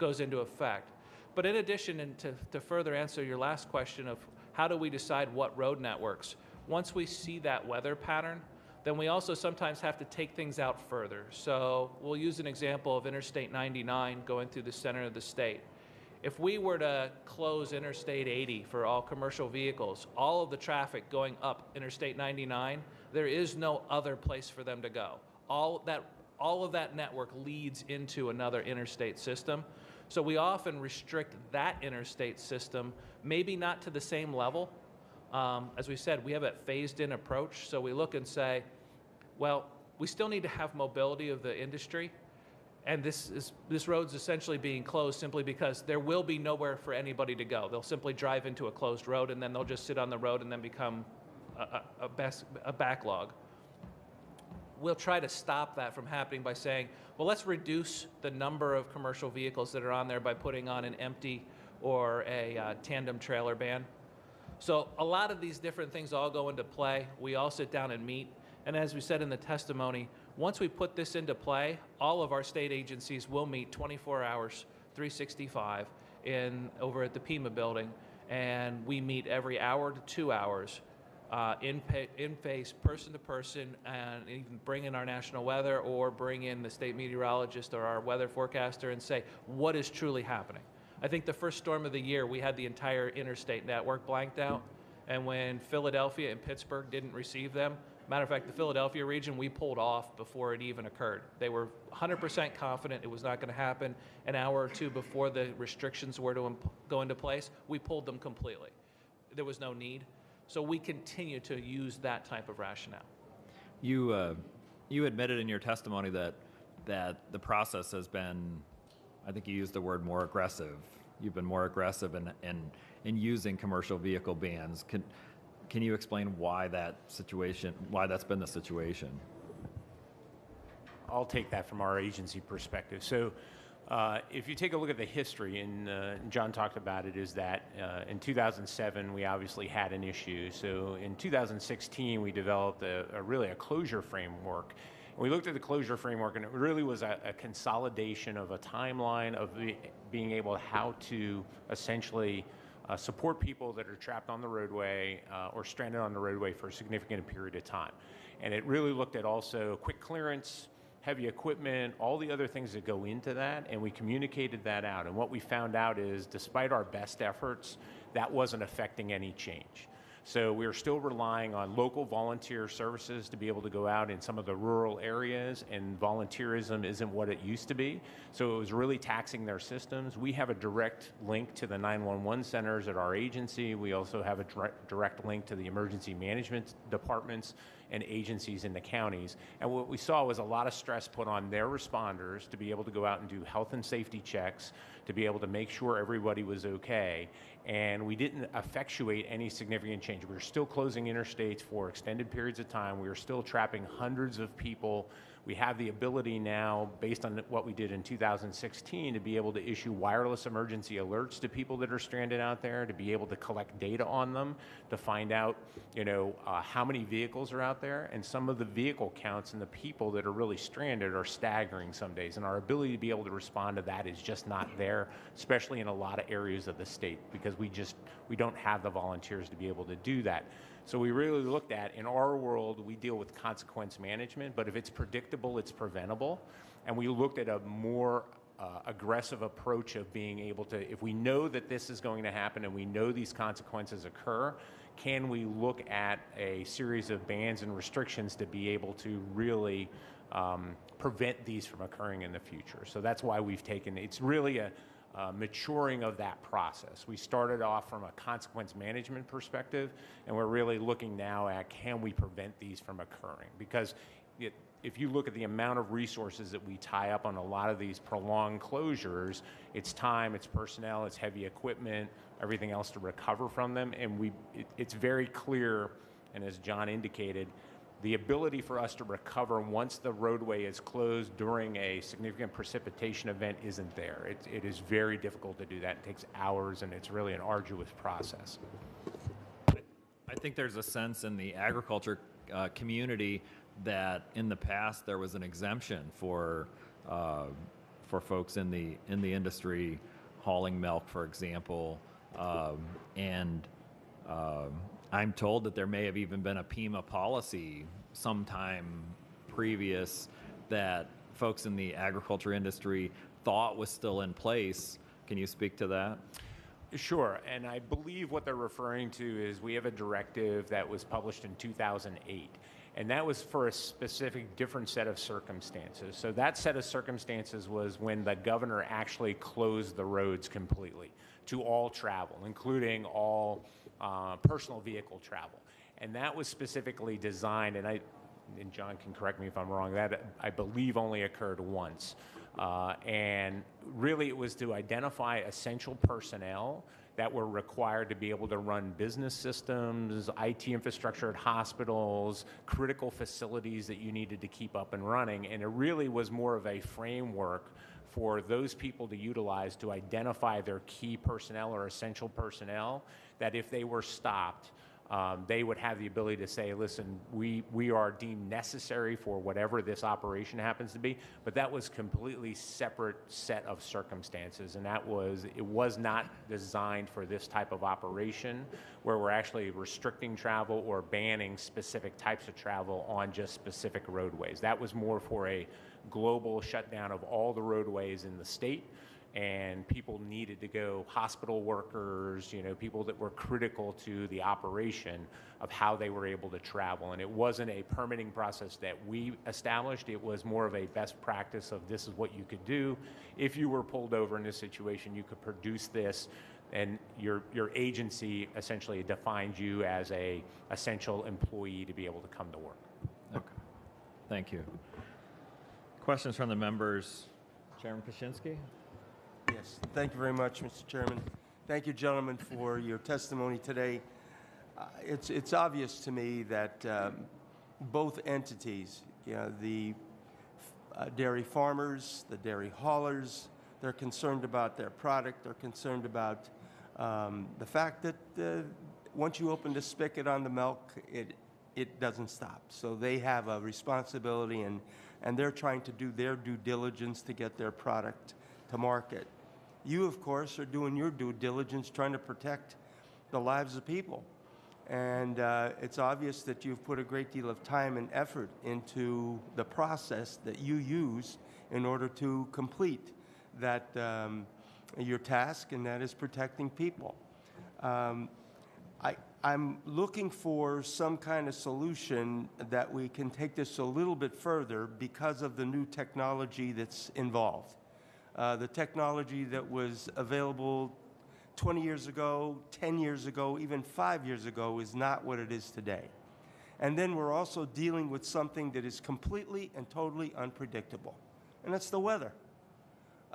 goes into effect. But in addition, and to further answer your last question of how do we decide what road networks, once we see that weather pattern, then we also sometimes have to take things out further. So we'll use an example of Interstate 99 going through the center of the state. If we were to close Interstate 80 for all commercial vehicles, all of the traffic going up Interstate 99, there is no other place for them to go. All of that network leads into another interstate system. So we often restrict that interstate system, maybe not to the same level. As we said, we have a phased-in approach. So we look and say, well, we still need to have mobility of the industry. And this road's essentially being closed simply because there will be nowhere for anybody to go. They'll simply drive into a closed road, and then they'll just sit on the road and then become a backlog. We'll try to stop that from happening by saying, well, let's reduce the number of commercial vehicles that are on there by putting on an empty or a tandem trailer ban. So a lot of these different things all go into play. We all sit down and meet. And as we said in the testimony, once we put this into play, all of our state agencies will meet 24 hours, 365 over at the Pima building. And we meet every hour to 2 hours in face, person to person, and even bring in our national weather or bring in the state meteorologist or our weather forecaster and say, what is truly happening? I think the first storm of the year, we had the entire interstate network blanked out. And when Philadelphia and Pittsburgh didn't receive them, matter of fact, the Philadelphia region, we pulled off before it even occurred. They were 100% confident it was not going to happen. An hour or two before the restrictions were to go into place, we pulled them completely. There was no need. So we continue to use that type of rationale. You admitted in your testimony that the process has been, I think you used the word more aggressive. You've been more aggressive in using commercial vehicle bans. Can you explain why that's been the situation? I'll take that from our agency perspective. So if you take a look at the history, and John talked about it, is that in 2007, we obviously had an issue. So in 2016, we developed a closure framework. We looked at the closure framework, and it really was a consolidation of a timeline of being able how to essentially support people that are trapped on the roadway or stranded on the roadway for a significant period of time. And it really looked at also quick clearance, heavy equipment, all the other things that go into that, and we communicated that out. And what we found out is, despite our best efforts, that wasn't affecting any change. So we are still relying on local volunteer services to be able to go out in some of the rural areas, and volunteerism isn't what it used to be. So it was really taxing their systems. We have a direct link to the 911 centers at our agency. We also have a direct link to the emergency management departments and agencies in the counties. And what we saw was a lot of stress put on their responders to be able to go out and do health and safety checks, to be able to make sure everybody was okay. And we didn't effectuate any significant change. We were still closing interstates for extended periods of time. We were still trapping hundreds of people. We have the ability now, based on what we did in 2016, to be able to issue wireless emergency alerts to people that are stranded out there, to be able to collect data on them, to find out, how many vehicles are out there. And some of the vehicle counts and the people that are really stranded are staggering some days. And our ability to be able to respond to that is just not there, especially in a lot of areas of the state, because we don't have the volunteers to be able to do that. So we really looked at, in our world, we deal with consequence management, but if it's predictable, it's preventable. And we looked at a more aggressive approach of being able to, if we know that this is going to happen and we know these consequences occur, can we look at a series of bans and restrictions to be able to really prevent these from occurring in the future? So that's why we've taken, it's really a maturing of that process. We started off from a consequence management perspective, and we're really looking now at, can we prevent these from occurring? Because if you look at the amount of resources that we tie up on a lot of these prolonged closures, it's time, it's personnel, it's heavy equipment, everything else to recover from them. And it's very clear, and as John indicated, the ability for us to recover once the roadway is closed during a significant precipitation event isn't there. It is very difficult to do that. It takes hours, and it's really an arduous process. I think there's a sense in the agriculture community that in the past there was an exemption for for folks in the industry hauling milk, for example. I'm told that there may have even been a PEMA policy sometime previous that folks in the agriculture industry thought was still in place. Can you speak to that? Sure, and I believe what they're referring to is we have a directive that was published in 2008, and that was for a specific different set of circumstances. So that set of circumstances was when the governor actually closed the roads completely to all travel, including all personal vehicle travel. And that was specifically designed, and John can correct me if I'm wrong, that I believe only occurred once. And really it was to identify essential personnel that were required to be able to run business systems, IT infrastructure at hospitals, critical facilities that you needed to keep up and running. And it really was more of a framework for those people to utilize to identify their key personnel or essential personnel that if they were stopped, they would have the ability to say, listen, we are deemed necessary for whatever this operation happens to be, but that was completely separate set of circumstances, and it was not designed for this type of operation where we're actually restricting travel or banning specific types of travel on just specific roadways. That was more for a global shutdown of all the roadways in the state, and people needed to go, hospital workers, people that were critical to the operation of how they were able to travel. And it wasn't a permitting process that we established. It was more of a best practice of this is what you could do. If you were pulled over in this situation, you could produce this, and your agency essentially defines you as a essential employee to be able to come to work. Okay. Thank you. Questions from the members? Chairman Kaczynski? Yes, thank you very much, Mr. Chairman. Thank you, gentlemen, for your testimony today. It's obvious to me that both entities, the dairy farmers, the dairy haulers, they're concerned about their product. They're concerned about the fact that once you open the spigot on the milk, it doesn't stop. So they have a responsibility, and they're trying to do their due diligence to get their product to market. You, of course, are doing your due diligence trying to protect the lives of people. And it's obvious that you've put a great deal of time and effort into the process that you use in order to complete that your task, and that is protecting people. I'm looking for some kind of solution that we can take this a little bit further because of the new technology that's involved. The technology that was available 20 years ago, 10 years ago, even 5 years ago is not what it is today. And then we're also dealing with something that is completely and totally unpredictable, and that's the weather.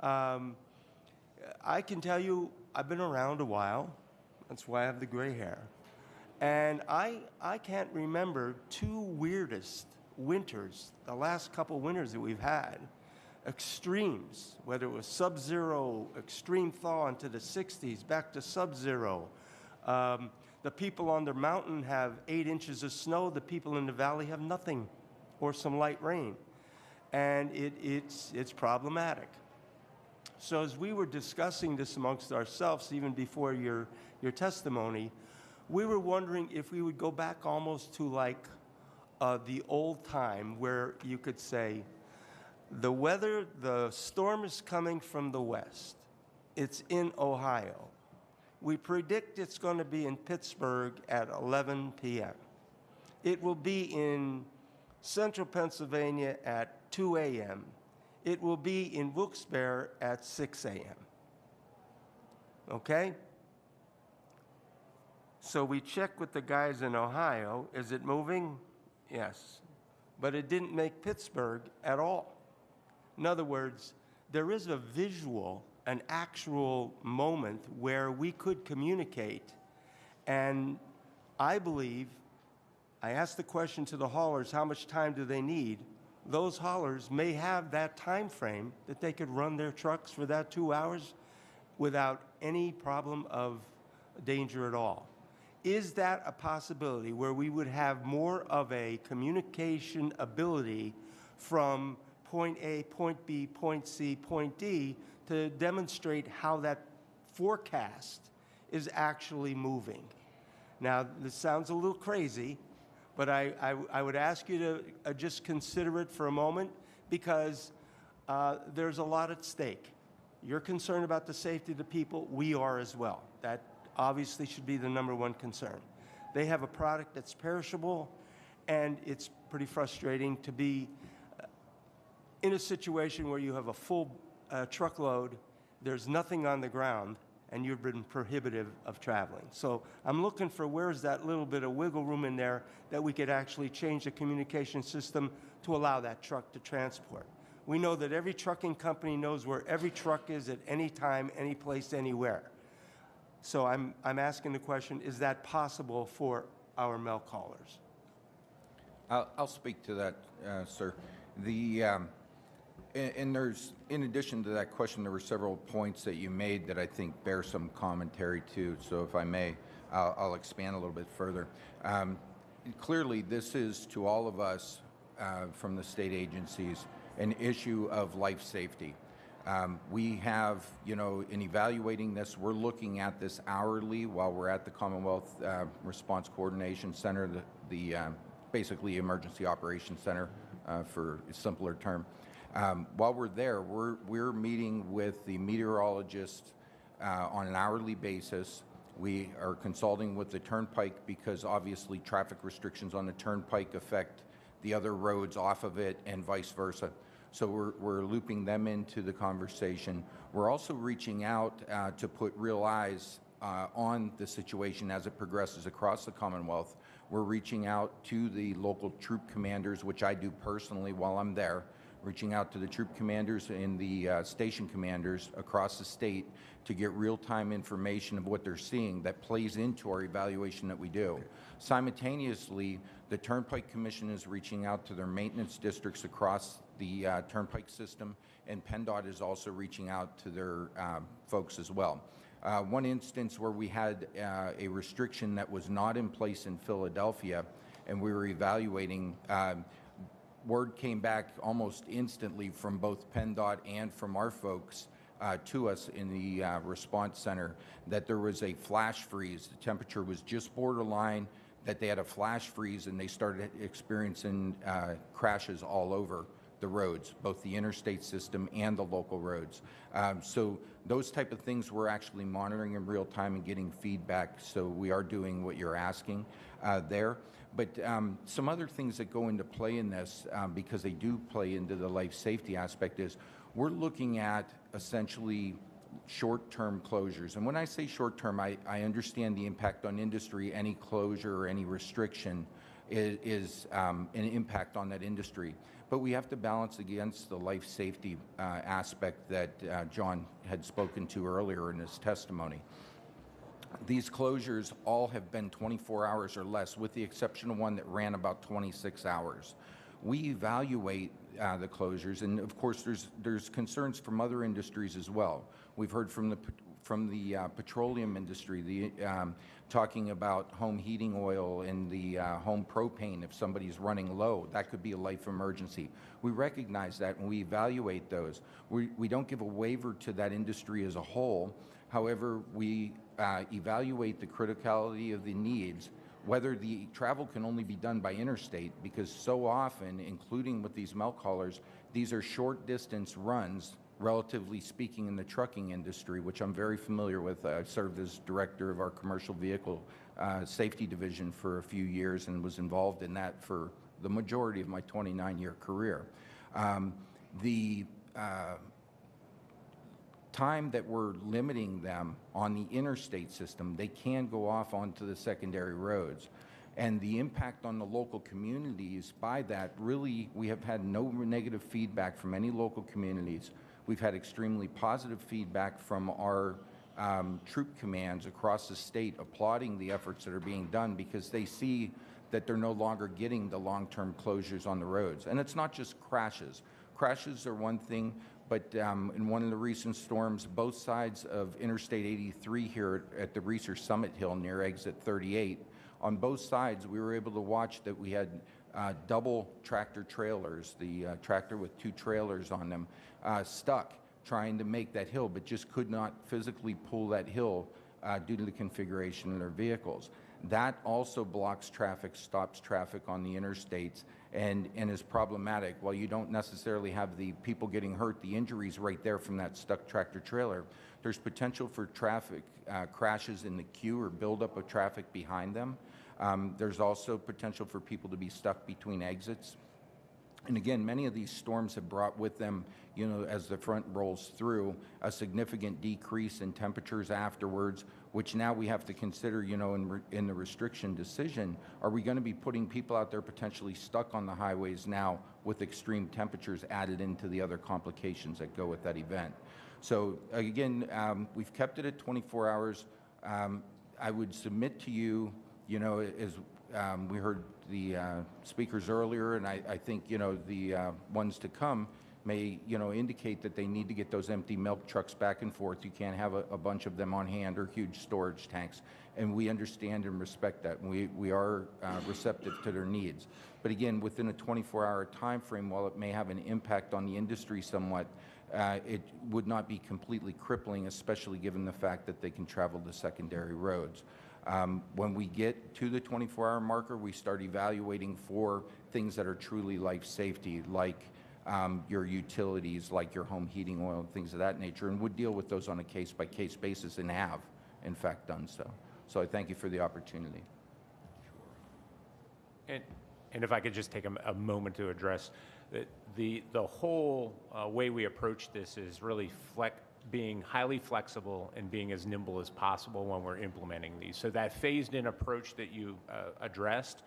I can tell you, I've been around a while. That's why I have the gray hair. And I can't remember two weirdest winters, the last couple winters that we've had. Extremes, whether it was sub-zero, extreme thaw into the 60s, back to sub-zero. The people on the mountain have 8 inches of snow. The people in the valley have nothing or some light rain. And it's problematic. So as we were discussing this amongst ourselves, even before your testimony, we were wondering if we would go back almost to like the old time where you could say, the weather, the storm is coming from the west. It's in Ohio. We predict it's going to be in Pittsburgh at 11 p.m. It will be in central Pennsylvania at 2 a.m. It will be in Wilkes-Barre at 6 a.m. Okay? So we checked with the guys in Ohio. Is it moving? Yes. But it didn't make Pittsburgh at all. In other words, there is a visual, an actual moment where we could communicate. And I believe, I asked the question to the haulers, how much time do they need? Those haulers may have that time frame that they could run their trucks for that 2 hours without any problem of danger at all. Is that a possibility where we would have more of a communication ability from point A, point B, point C, point D to demonstrate how that forecast is actually moving. Now, this sounds a little crazy, but I would ask you to just consider it for a moment, because there's a lot at stake. You're concerned about the safety of the people. We are as well. That obviously should be the number one concern. They have a product that's perishable, and it's pretty frustrating to be in a situation where you have a full truckload, there's nothing on the ground, and you've been prohibitive of traveling. So I'm looking for where's that little bit of wiggle room in there that we could actually change the communication system to allow that truck to transport. We know that every trucking company knows where every truck is at any time, any place, anywhere. So I'm asking the question, is that possible for our milk haulers? I'll speak to that, sir. And there's, in addition to that question, there were several points that you made that I think bear some commentary too. So if I may, I'll expand a little bit further. Clearly, this is, to all of us from the state agencies, an issue of life safety. We have, in evaluating this, we're looking at this hourly while we're at the Commonwealth Response Coordination Center, the basically Emergency Operations Center, for a simpler term. While we're there, we're meeting with the meteorologist on an hourly basis. We are consulting with the Turnpike because obviously traffic restrictions on the Turnpike affect the other roads off of it and vice versa. So we're looping them into the conversation. We're also reaching out to put real eyes on the situation as it progresses across the Commonwealth. We're reaching out to the local troop commanders, which I do personally while I'm there, reaching out to the troop commanders and the station commanders across the state to get real-time information of what they're seeing that plays into our evaluation that we do. Simultaneously, the Turnpike Commission is reaching out to their maintenance districts across the Turnpike system, and PennDOT is also reaching out to their folks as well. One instance where we had a restriction that was not in place in Philadelphia, and we were evaluating, word came back almost instantly from both PennDOT and from our folks to us in the response center that there was a flash freeze. The temperature was just borderline, that they had a flash freeze, and they started experiencing crashes all over the roads, both the interstate system and the local roads. So those type of things we're actually monitoring in real time and getting feedback, so we are doing what you're asking there. But some other things that go into play in this, because they do play into the life safety aspect, is we're looking at essentially short-term closures. And when I say short-term, I understand the impact on industry. Any closure or any restriction is an impact on that industry. But we have to balance against the life safety aspect that John had spoken to earlier in his testimony. These closures all have been 24 hours or less, with the exception of one that ran about 26 hours. We evaluate the closures, and of course there's concerns from other industries as well. We've heard from the petroleum industry, talking about home heating oil and the home propane. If somebody's running low, that could be a life emergency. We recognize that and we evaluate those. We don't give a waiver to that industry as a whole. However, we evaluate the criticality of the needs, whether the travel can only be done by interstate, because so often, including with these milk haulers, these are short distance runs, relatively speaking, in the trucking industry, which I'm very familiar with. I served as director of our commercial vehicle safety division for a few years and was involved in that for the majority of my 29-year career. The time that we're limiting them on the interstate system, they can go off onto the secondary roads. And the impact on the local communities by that, really, we have had no negative feedback from any local communities. We've had extremely positive feedback from our troop commands across the state applauding the efforts that are being done, because they see that they're no longer getting the long-term closures on the roads. And it's not just crashes. Crashes are one thing, but in one of the recent storms, both sides of Interstate 83 here at the Research Summit Hill near exit 38, on both sides we were able to watch that we had double tractor trailers, the tractor with 2 trailers on them, stuck trying to make that hill, but just could not physically pull that hill due to the configuration of their vehicles. That also blocks traffic, stops traffic on the interstates, and is problematic. While you don't necessarily have the people getting hurt, the injuries right there from that stuck tractor trailer, there's potential for traffic crashes in the queue or buildup of traffic behind them. There's also potential for people to be stuck between exits. And again, many of these storms have brought with them, you know, as the front rolls through, a significant decrease in temperatures afterwards, which now we have to consider, you know, in the restriction decision. Are we going to be putting people out there potentially stuck on the highways now with extreme temperatures added into the other complications that go with that event? So again, we've kept it at 24 hours. I would submit to you, you know, as we heard the speakers earlier, and I think, you know, the ones to come may, you know, indicate that they need to get those empty milk trucks back and forth. You can't have a bunch of them on hand or huge storage tanks. And we understand and respect that. And we are receptive to their needs. But again, within a 24-hour time frame, while it may have an impact on the industry somewhat, it would not be completely crippling, especially given the fact that they can travel the secondary roads. When we get to the 24-hour marker, we start evaluating for things that are truly life safety, like your utilities, like your home heating oil, things of that nature, and would deal with those on a case-by-case basis and have, in fact, done so. So I thank you for the opportunity. And if I could just take a moment to address the whole way we approach this is really being highly flexible and being as nimble as possible when we're implementing these. So that phased-in approach that you addressed,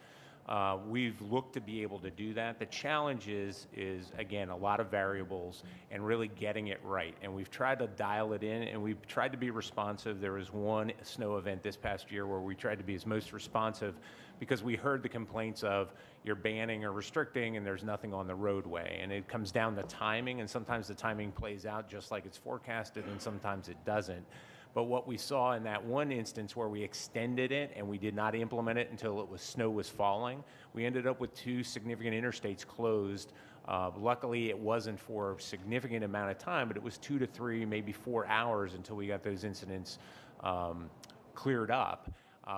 we've looked to be able to do that. The challenge is again, a lot of variables and really getting it right. And we've tried to dial it in, and we've tried to be responsive. There was one snow event this past year where we tried to be as most responsive because we heard the complaints of you're banning or restricting and there's nothing on the roadway. And it comes down to timing, and sometimes the timing plays out just like it's forecasted and sometimes it doesn't. But what we saw in that one instance where we extended it and we did not implement it until snow was falling, we ended up with 2 significant interstates closed. Luckily, it wasn't for a significant amount of time, but it was 2 to 3, maybe 4 hours until we got those incidents cleared up.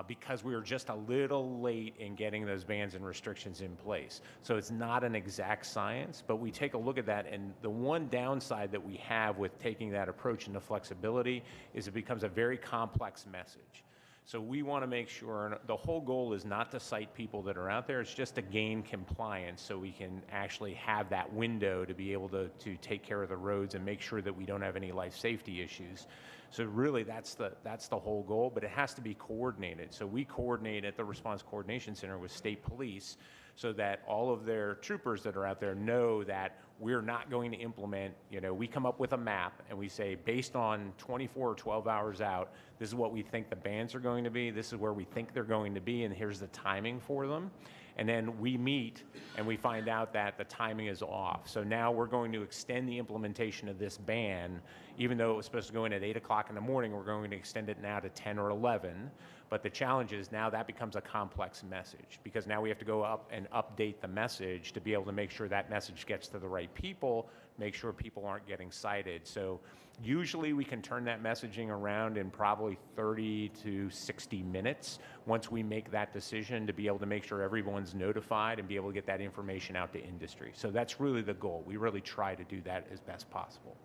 Because we were just a little late in getting those bans and restrictions in place. So it's not an exact science, but we take a look at that, and the one downside that we have with taking that approach and the flexibility is it becomes a very complex message. So we want to make sure, and the whole goal is not to cite people that are out there, it's just to gain compliance so we can actually have that window to be able to take care of the roads and make sure that we don't have any life safety issues. So really that's the whole goal, but it has to be coordinated. So we coordinate at the Response Coordination Center with state police so that all of their troopers that are out there know that we're not going to implement, you know, we come up with a map and we say, based on 24 or 12 hours out, this is what we think the bans are going to be, this is where we think they're going to be, and here's the timing for them. And then we meet and we find out that the timing is off. So now we're going to extend the implementation of this ban, even though it was supposed to go in at 8 o'clock in the morning, we're going to extend it now to 10 or 11. But the challenge is now that becomes a complex message because now we have to go up and update the message to be able to make sure that message gets to the right people, make sure people aren't getting cited. So usually we can turn that messaging around in probably 30 to 60 minutes once we make that decision to be able to make sure everyone's notified and be able to get that information out to industry. So that's really the goal. We really try to do that as best possible.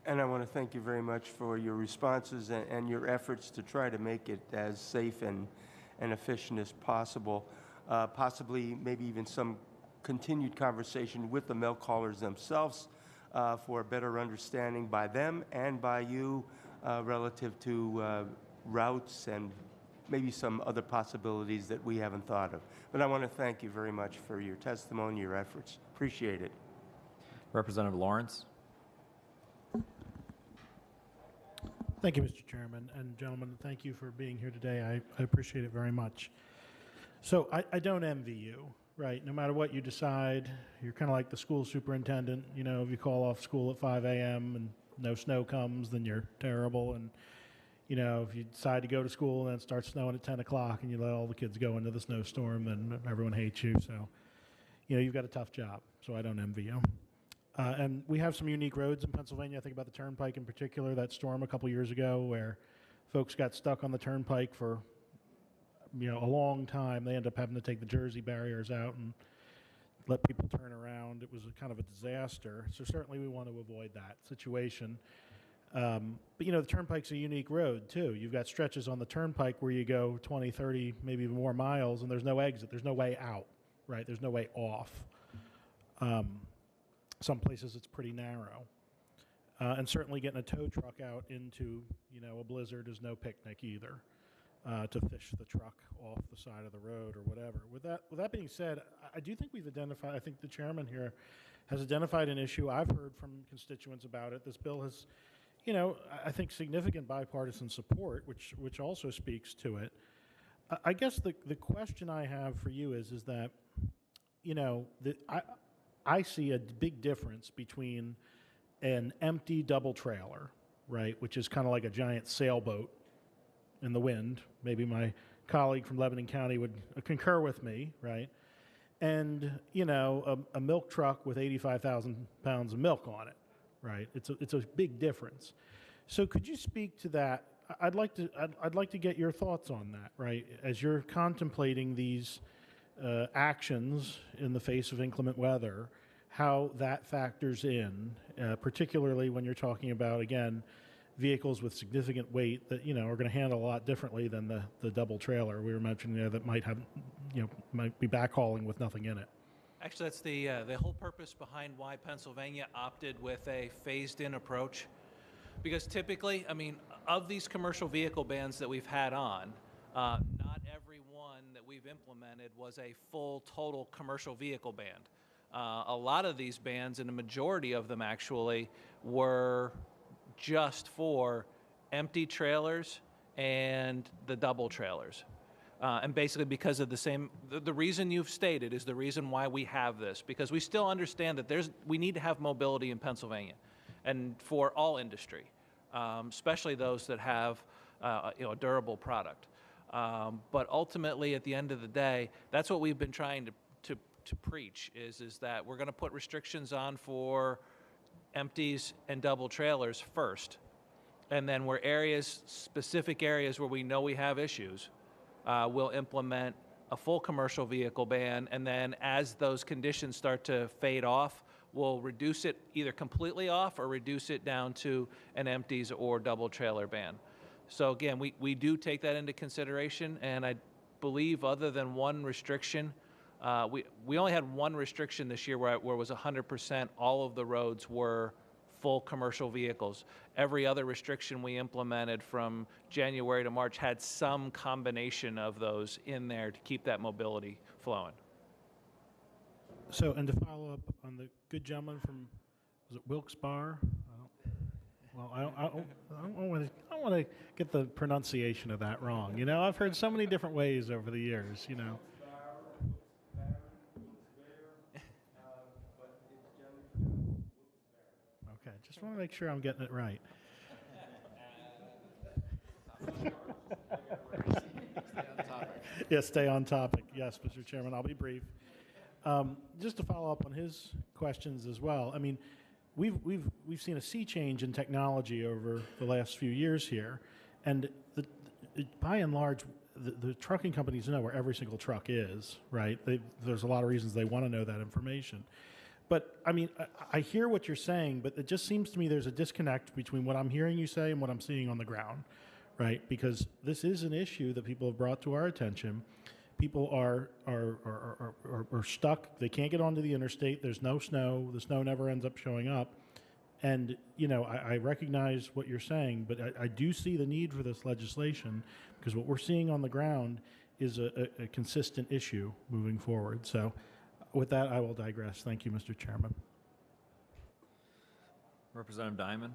And I want to thank you very much for your responses and your efforts to try to make it as safe and efficient as possible. Possibly maybe even some continued conversation with the milk haulers themselves for a better understanding by them and by you relative to routes and maybe some other possibilities that we haven't thought of. But I want to thank you very much for your testimony, your efforts. Appreciate it. Representative Lawrence. Thank you, Mr. Chairman. And gentlemen, thank you for being here today. I appreciate it very much. So I don't envy you, right? No matter what you decide, you're kind of like the school superintendent. You know, if you call off school at 5 a.m. and no snow comes, then you're terrible. And, you know, if you decide to go to school and then it starts snowing at 10 o'clock and you let all the kids go into the snowstorm, then everyone hates you. So, you know, you've got a tough job, so I don't envy you. And we have some unique roads in Pennsylvania. I think about the Turnpike in particular, that storm a couple years ago where folks got stuck on the Turnpike for, you know, a long time. They end up having to take the Jersey barriers out and let people turn around. It was a kind of a disaster. So certainly we want to avoid that situation. But, you know, the Turnpike's a unique road, too. You've got stretches on the Turnpike where you go 20, 30, maybe even more miles, and there's no exit. There's no way out, right? There's no way off. Some places it's pretty narrow. And certainly getting a tow truck out into, you know, a blizzard is no picnic either, to fish the truck off the side of the road or whatever. With that being said, I do think we've identified, I think the chairman here has identified an issue. I've heard from constituents about it. This bill has, you know, I think significant bipartisan support, which also speaks to it. I guess the question I have for you is that, you know, I see a big difference between an empty double trailer, right, which is kind of like a giant sailboat in the wind. Maybe my colleague from Lebanon County would concur with me, right? And, you know, a milk truck with 85,000 pounds of milk on it, right? It's a big difference. So could you speak to that? I'd like to get your thoughts on that, right? As you're contemplating these actions in the face of inclement weather, how that factors in, particularly when you're talking about, again, vehicles with significant weight that, you know, are going to handle a lot differently than the double trailer we were mentioning there that might have, you know, might be backhauling with nothing in it. Actually, that's the whole purpose behind why Pennsylvania opted with a phased-in approach. Because typically, I mean, of these commercial vehicle bans that we've had on, not every one that we've implemented was a full, total commercial vehicle ban. A lot of these bans, and a majority of them actually, were just for empty trailers and the double trailers. And basically because of the reason you've stated is the reason why we have this, because we still understand that we need to have mobility in Pennsylvania and for all industry, especially those that have you know, a durable product. But ultimately, at the end of the day, that's what we've been trying to preach is that we're going to put restrictions on for empties and double trailers first. And then where specific areas where we know we have issues, we'll implement a full commercial vehicle ban. And then as those conditions start to fade off, we'll reduce it either completely off or reduce it down to an empties or double trailer ban. So again, we do take that into consideration. And I believe other than one restriction, we only had one restriction this year where it was 100% all of the roads were full commercial vehicles. Every other restriction we implemented from January to March had some combination of those in there to keep that mobility flowing. So, and to follow up on the good gentleman from, was it Wilkes-Barre? Well, I don't want to get the pronunciation of that wrong. You know, I've heard so many different ways over the years, you know. Okay, just want to make sure I'm getting it right. Yes, stay on topic. Yes, Mr. Chairman, I'll be brief. Just to follow up on his questions as well. I mean, we've seen a sea change in technology over the last few years here, and by and large, the trucking companies know where every single truck is, right? There's a lot of reasons they want to know that information. But, I mean, I hear what you're saying, but it just seems to me there's a disconnect between what I'm hearing you say and what I'm seeing on the ground, right? Because this is an issue that people have brought to our attention. People are stuck. They can't get onto the interstate. There's no snow. The snow never ends up showing up. And, you know, I recognize what you're saying, but I do see the need for this legislation because what we're seeing on the ground is a consistent issue moving forward. So with that, I will digress. Thank you, Mr. Chairman. Representative Diamond.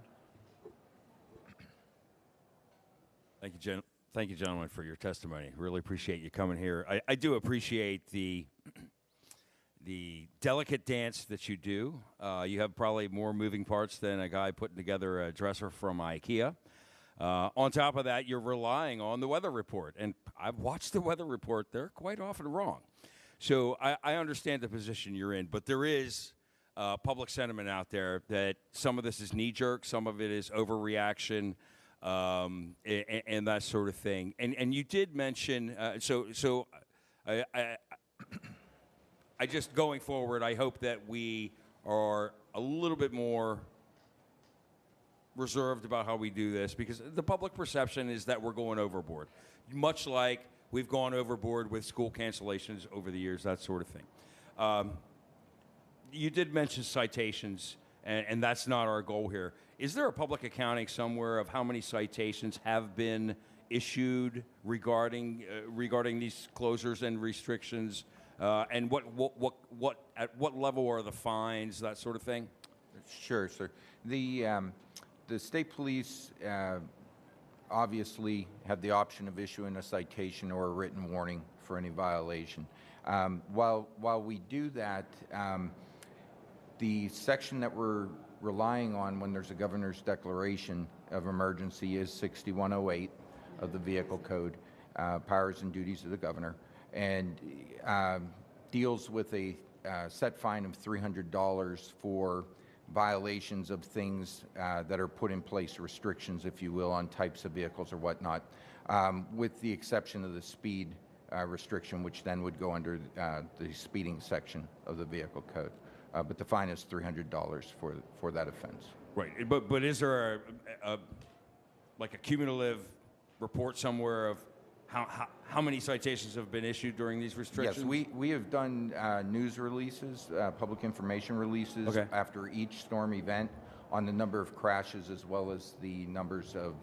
Thank you, gentlemen, for your testimony. Really appreciate you coming here. I do appreciate the delicate dance that you do. You have probably more moving parts than a guy putting together a dresser from IKEA. On top of that, you're relying on the weather report. And I've watched the weather report. They're quite often wrong. So I understand the position you're in, but there is public sentiment out there that some of this is knee-jerk, some of it is overreaction, and that sort of thing. And you did mention, I just, going forward, I hope that we are a little bit more reserved about how we do this, because the public perception is that we're going overboard, much like we've gone overboard with school cancellations over the years, that sort of thing. You did mention citations, and that's not our goal here. Is there a public accounting somewhere of how many citations have been issued regarding these closures and restrictions, and at what level are the fines, that sort of thing? Sure, sir. The state police obviously have the option of issuing a citation or a written warning for any violation. While we do that, the section that we're relying on when there's a governor's declaration of emergency is 6108 of the Vehicle Code, powers and duties of the governor, and deals with a set fine of $300 for violations of things that are put in place, restrictions, if you will, on types of vehicles or whatnot, with the exception of the speed restriction, which then would go under the speeding section of the Vehicle Code. But the fine is $300 for that offense. Right, but is there like a cumulative report somewhere of how many citations have been issued during these restrictions? Yes, we have done news releases, public information releases after each storm event on the number of crashes as well as the numbers of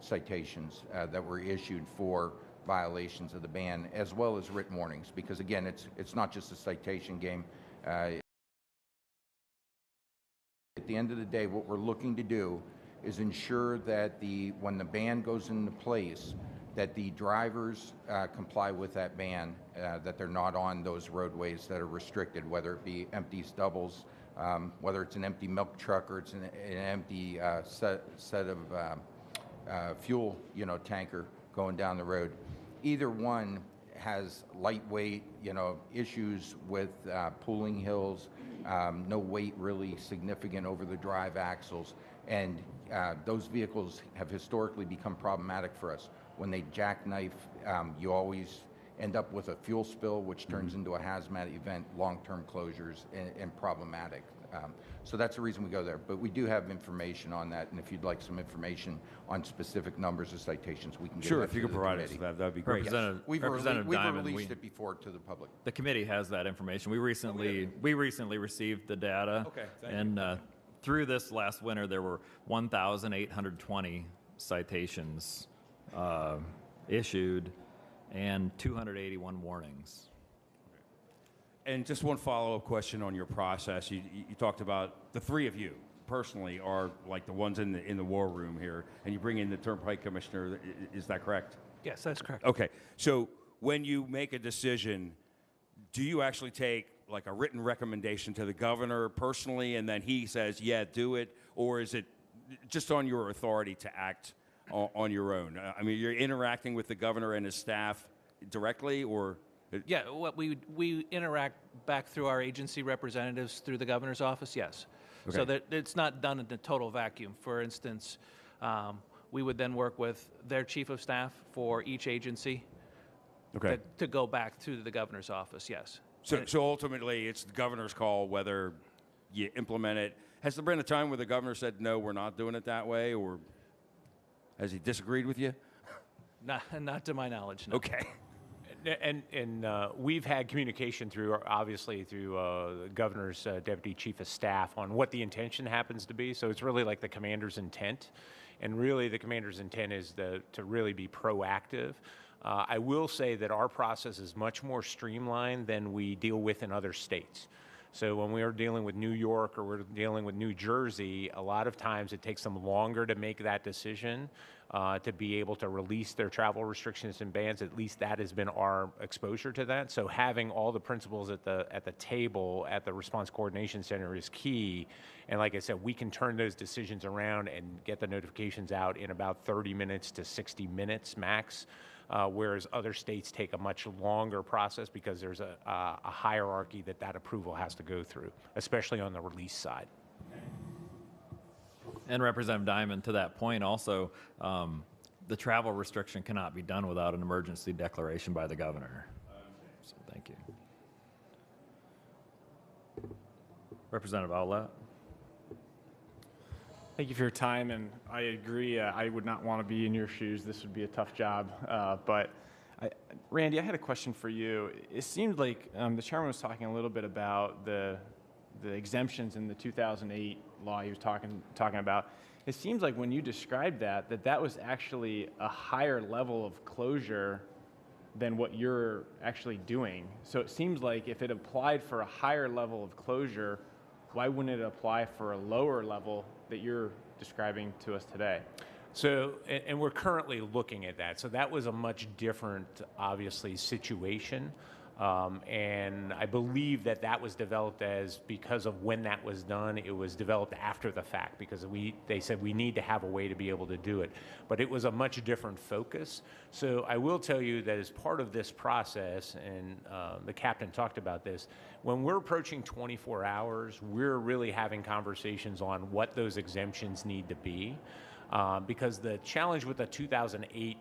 citations that were issued for violations of the ban, as well as written warnings, because again, it's not just a citation game. At the end of the day, what we're looking to do is ensure that when the ban goes into place, that the drivers comply with that ban, that they're not on those roadways that are restricted, whether it be empties, doubles, whether it's an empty milk truck or it's an empty set of fuel, tanker going down the road. Either one has lightweight, issues with pulling hills, no weight really significant over the drive axles, and those vehicles have historically become problematic for us. When they jackknife, you always end up with a fuel spill, which turns into a hazmat event, long-term closures, and problematic. So that's the reason we go there. But we do have information on that, and if you'd like some information on specific numbers of citations, we can get Sure, that if you to could the provide us committee. with that, that'd be great. We've Diamond, released it before to the public. The committee has that information. We recently received the data. Okay, thank and through this last winter, there were 1,820 citations issued and 281 warnings. And just one follow-up question on your process. You talked about the three of you personally are like the ones in the war room here, and you bring in the Turnpike Commissioner. Is that correct? Yes, that's correct. Okay. So when you make a decision, do you actually take like a written recommendation to the governor personally, and then he says, yeah, do it? Or is it just on your authority to act on your own? I mean, you're interacting with the governor and his staff directly, or? Yeah, what we interact back through our agency representatives through the governor's office, yes. Okay. So that it's not done in a total vacuum. For instance, we would then work with their chief of staff for each agency to go back to the governor's office, yes. So ultimately, it's the governor's call whether you implement it. Has there been a time where the governor said, no, we're not doing it that way, or has he disagreed with you? Not to my knowledge, no. Okay. And we've had communication through the governor's deputy chief of staff on what the intention happens to be. So it's really like the commander's intent, and really the commander's intent is to really be proactive. I will say that our process is much more streamlined than we deal with in other states. So when we are dealing with New York or we're dealing with New Jersey, a lot of times it takes them longer to make that decision to be able to release their travel restrictions and bans. At least that has been our exposure to that. So having all the principals at the table at the Response Coordination Center is key. And like I said, we can turn those decisions around and get the notifications out in about 30 minutes to 60 minutes max. Whereas other states take a much longer process because there's a hierarchy that approval has to go through, especially on the release side. And Representative Diamond, to that point also, the travel restriction cannot be done without an emergency declaration by the governor. So thank you. Representative Outlet. Thank you for your time, and I agree. I would not want to be in your shoes. This would be a tough job. Randy, I had a question for you. It seemed like the chairman was talking a little bit about the exemptions in the 2008 law he was talking about. It seems like when you described that was actually a higher level of closure than what you're actually doing. So it seems like if it applied for a higher level of closure, why wouldn't it apply for a lower level that you're describing to us today? So, and we're currently looking at that. So that was a much different, obviously, situation. And I believe that was developed because of when that was done, it was developed after the fact because they said we need to have a way to be able to do it. But it was a much different focus. So I will tell you that as part of this process, and the captain talked about this, when we're approaching 24 hours, we're really having conversations on what those exemptions need to be. Because the challenge with the 2008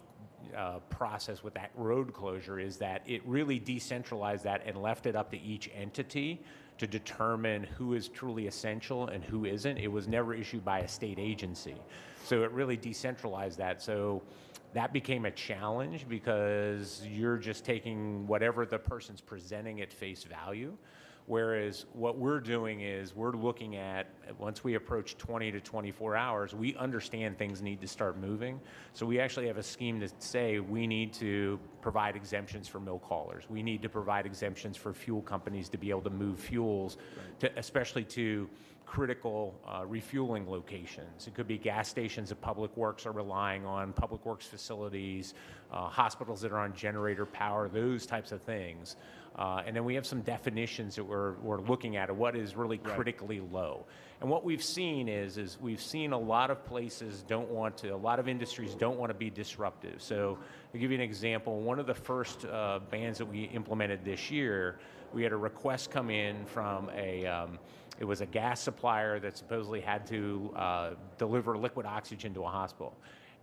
process with that road closure is that it really decentralized that and left it up to each entity to determine who is truly essential and who isn't. It was never issued by a state agency. So it really decentralized that. So that became a challenge because you're just taking whatever the person's presenting at face value. Whereas what we're doing is we're looking at, once we approach 20 to 24 hours, we understand things need to start moving. So we actually have a scheme to say we need to provide exemptions for milk haulers. We need to provide exemptions for fuel companies to be able to move fuels, especially to critical refueling locations. It could be gas stations that Public Works are relying on, Public Works facilities, hospitals that are on generator power, those types of things. And then we have some definitions that we're looking at of what is really critically low. And what we've seen is we've seen a lot of places a lot of industries don't want to be disruptive. So to give you an example, one of the first bans that we implemented this year, we had a request come in from it was a gas supplier that supposedly had to deliver liquid oxygen to a hospital.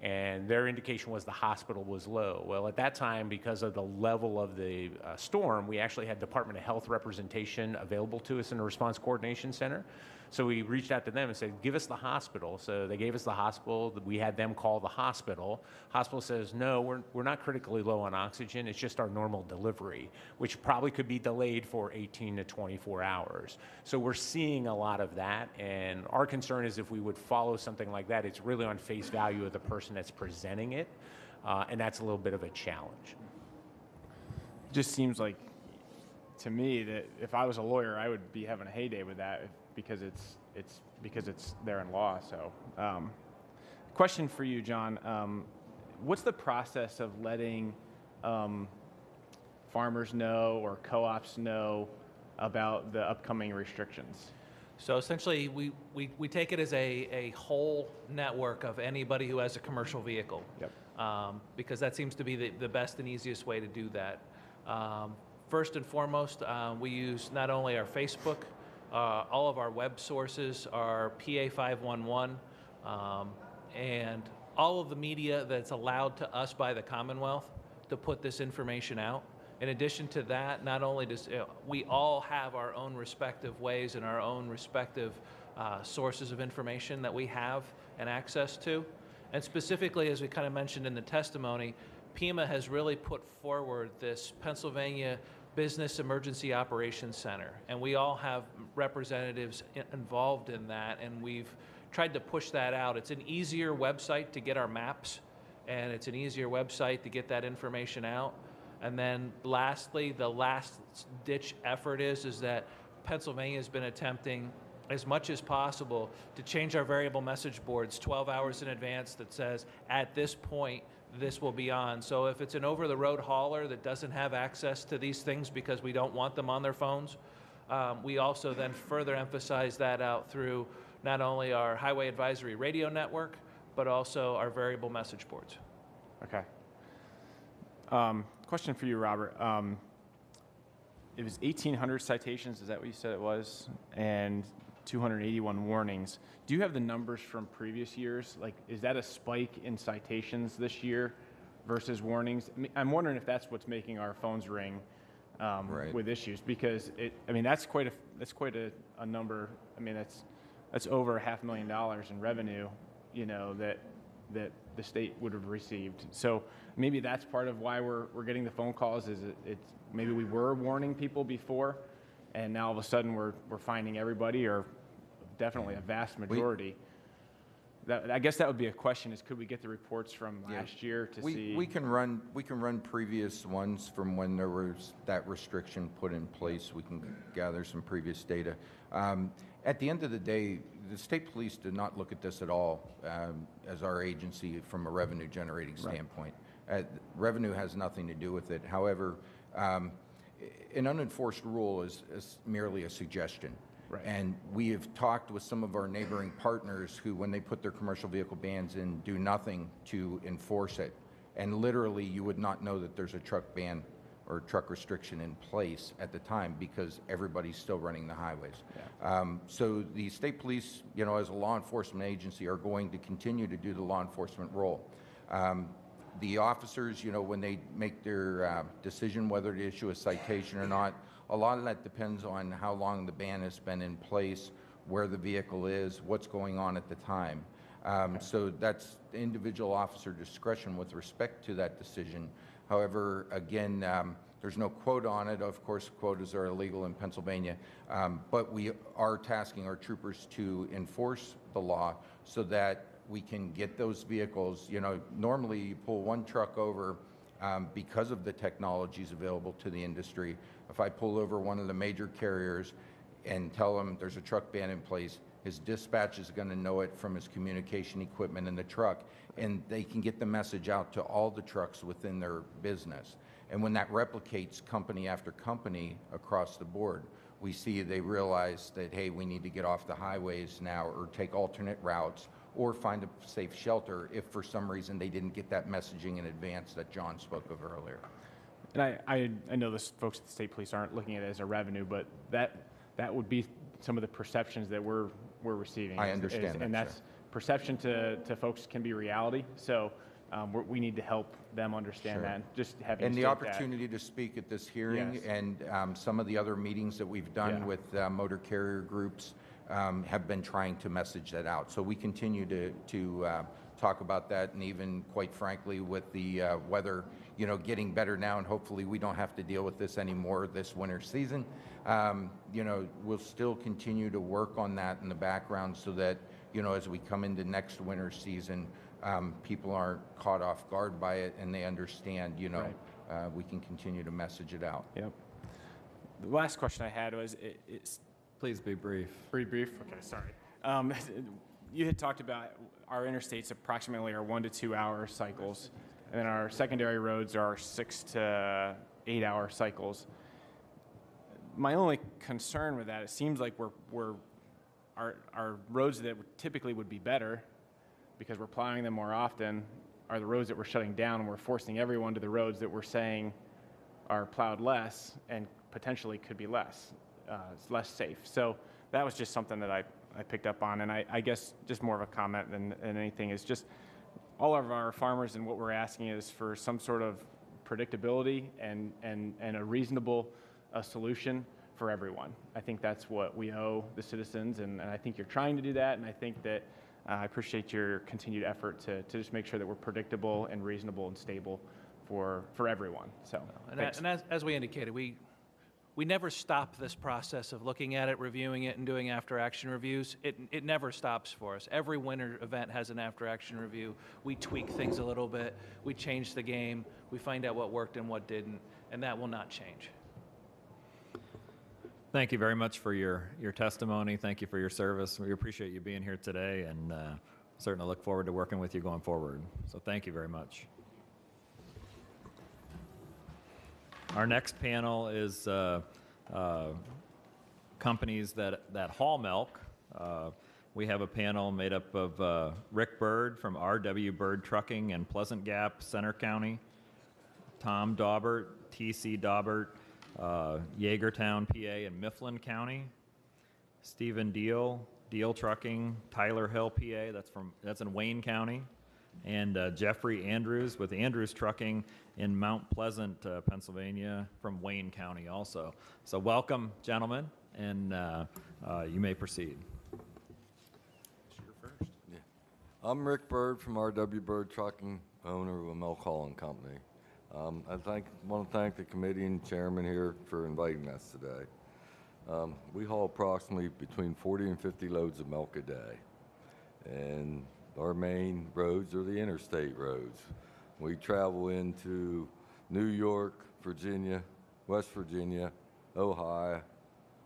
And their indication was the hospital was low. Well, at that time, because of the level of the storm, we actually had Department of Health representation available to us in the Response Coordination Center. So we reached out to them and said, give us the hospital. So they gave us the hospital. We had them call the hospital. Hospital says, no, we're not critically low on oxygen. It's just our normal delivery, which probably could be delayed for 18 to 24 hours. So we're seeing a lot of that. And our concern is if we would follow something like that, it's really on face value of the person that's presenting it. And that's a little bit of a challenge. It just seems like, to me, that if I was a lawyer, I would be having a heyday with that because it's there in law. So, question for you, John. What's the process of letting farmers know or co-ops know about the upcoming restrictions? So essentially, we take it as a whole network of anybody who has a commercial vehicle. Yep. Because that seems to be the best and easiest way to do that. First and foremost, we use not only our Facebook, all of our web sources, our PA 511, and all of the media that's allowed to us by the Commonwealth to put this information out. In addition to that, not only does we all have our own respective ways and our own respective sources of information that we have and access to. And specifically, as we kind of mentioned in the testimony, PEMA has really put forward this Pennsylvania Business Emergency Operations Center, and we all have representatives involved in that, and we've tried to push that out. It's an easier website to get our maps, and it's an easier website to get that information out. And then lastly, the last ditch effort is that Pennsylvania has been attempting as much as possible to change our variable message boards 12 hours in advance that says, at this point, this will be on. So if it's an over-the-road hauler that doesn't have access to these things because we don't want them on their phones, we also then further emphasize that out through not only our highway advisory radio network, but also our variable message boards. Okay. Question for you, Robert. It was 1,800 citations, is that what you said it was? And 281 warnings. Do you have the numbers from previous years? Like, is that a spike in citations this year versus warnings? I'm wondering if that's what's making our phones ring Right. with issues, because that's quite a number. I mean, that's over $500,000 in revenue, that the state would have received. So maybe that's part of why we're getting the phone calls. Is it's maybe we were warning people before, and now all of a sudden we're finding everybody, or definitely a vast majority. I guess that would be a question: is could we get the reports from last year to see? We can run previous ones from when there was that restriction put in place. We can gather some previous data. At the end of the day, the state police did not look at this at all as our agency from a revenue generating standpoint. Revenue has nothing to do with it. However, an unenforced rule is merely a suggestion. Right. And we have talked with some of our neighboring partners who, when they put their commercial vehicle bans in, do nothing to enforce it. And literally, you would not know that there's a truck ban or truck restriction in place at the time because everybody's still running the highways. Yeah. So the state police, as a law enforcement agency, are going to continue to do the law enforcement role. The officers, when they make their decision whether to issue a citation or not, a lot of that depends on how long the ban has been in place, where the vehicle is, what's going on at the time. So that's individual officer discretion with respect to that decision. However, again, there's no quota on it. Of course, quotas are illegal in Pennsylvania, but we are tasking our troopers to enforce the law so that we can get those vehicles. Normally you pull one truck over because of the technologies available to the industry. If I pull over one of the major carriers and tell them there's a truck ban in place, his dispatch is going to know it from his communication equipment in the truck, and they can get the message out to all the trucks within their business. And when that replicates company after company across the board, we see they realize that, hey, we need to get off the highways now or take alternate routes or find a safe shelter if for some reason they didn't get that messaging in advance that John spoke of earlier. And I know the folks at the state police aren't looking at it as a revenue, but that would be some of the perceptions that we're receiving. I understand that, and that's perception to folks can be reality. So we need to help them understand Sure. that. Just having And to the state opportunity to speak at this hearing Yes. and some of the other meetings that we've done Yeah. with motor carrier groups have been trying to message that out. So we continue to talk about that, and even quite frankly with the weather getting better now, and hopefully we don't have to deal with this anymore this winter season. We'll still continue to work on that in the background so that as we come into next winter season, people aren't caught off guard by it and they understand Right. we can continue to message it out. Yep. The last question I had was, it's Please be brief. pretty brief. Okay, sorry. You had talked about our interstates approximately are 1 to 2 hour cycles, and then our secondary roads are 6 to 8 hour cycles. My only concern with that, it seems like our roads that typically would be better because we're plowing them more often are the roads that we're shutting down, and we're forcing everyone to the roads that we're saying are plowed less and potentially could be less safe. So that was just something that I picked up on, and I guess just more of a comment than anything is just all of our farmers, and what we're asking is for some sort of predictability and a reasonable solution for everyone. I think that's what we owe the citizens, and I think you're trying to do that, and I think that I appreciate your continued effort to just make sure that we're predictable and reasonable and stable for everyone. So, thanks. And as we indicated, we never stop this process of looking at it, reviewing it, and doing after-action reviews. It never stops for us. Every winter event has an after-action review. We tweak things a little bit. We change the game. We find out what worked and what didn't, and that will not change. thank you very much for your testimony. Thank you for your service. We appreciate you being here today, and certainly look forward to working with you going forward. So thank you very much. Our next panel is companies that haul milk. We have a panel made up of Rick Bird from R.W. Bird Trucking in Pleasant Gap, Center County, Tom Daubert, T.C. Daubert, Yeagertown, PA, and Mifflin County, Stephen Deal, Deal Trucking, Tyler Hill, PA, that's in Wayne County, and Jeffrey Andrews with Andrews Trucking in Mount Pleasant, Pennsylvania, from Wayne County also. So welcome, gentlemen, and you may proceed. I'm Rick Bird from R.W. Bird Trucking, owner of a milk hauling company. I want to thank the committee and chairman here for inviting us today. We haul approximately between 40 and 50 loads of milk a day, and our main roads are the interstate roads. We travel into New York, Virginia, West Virginia, Ohio,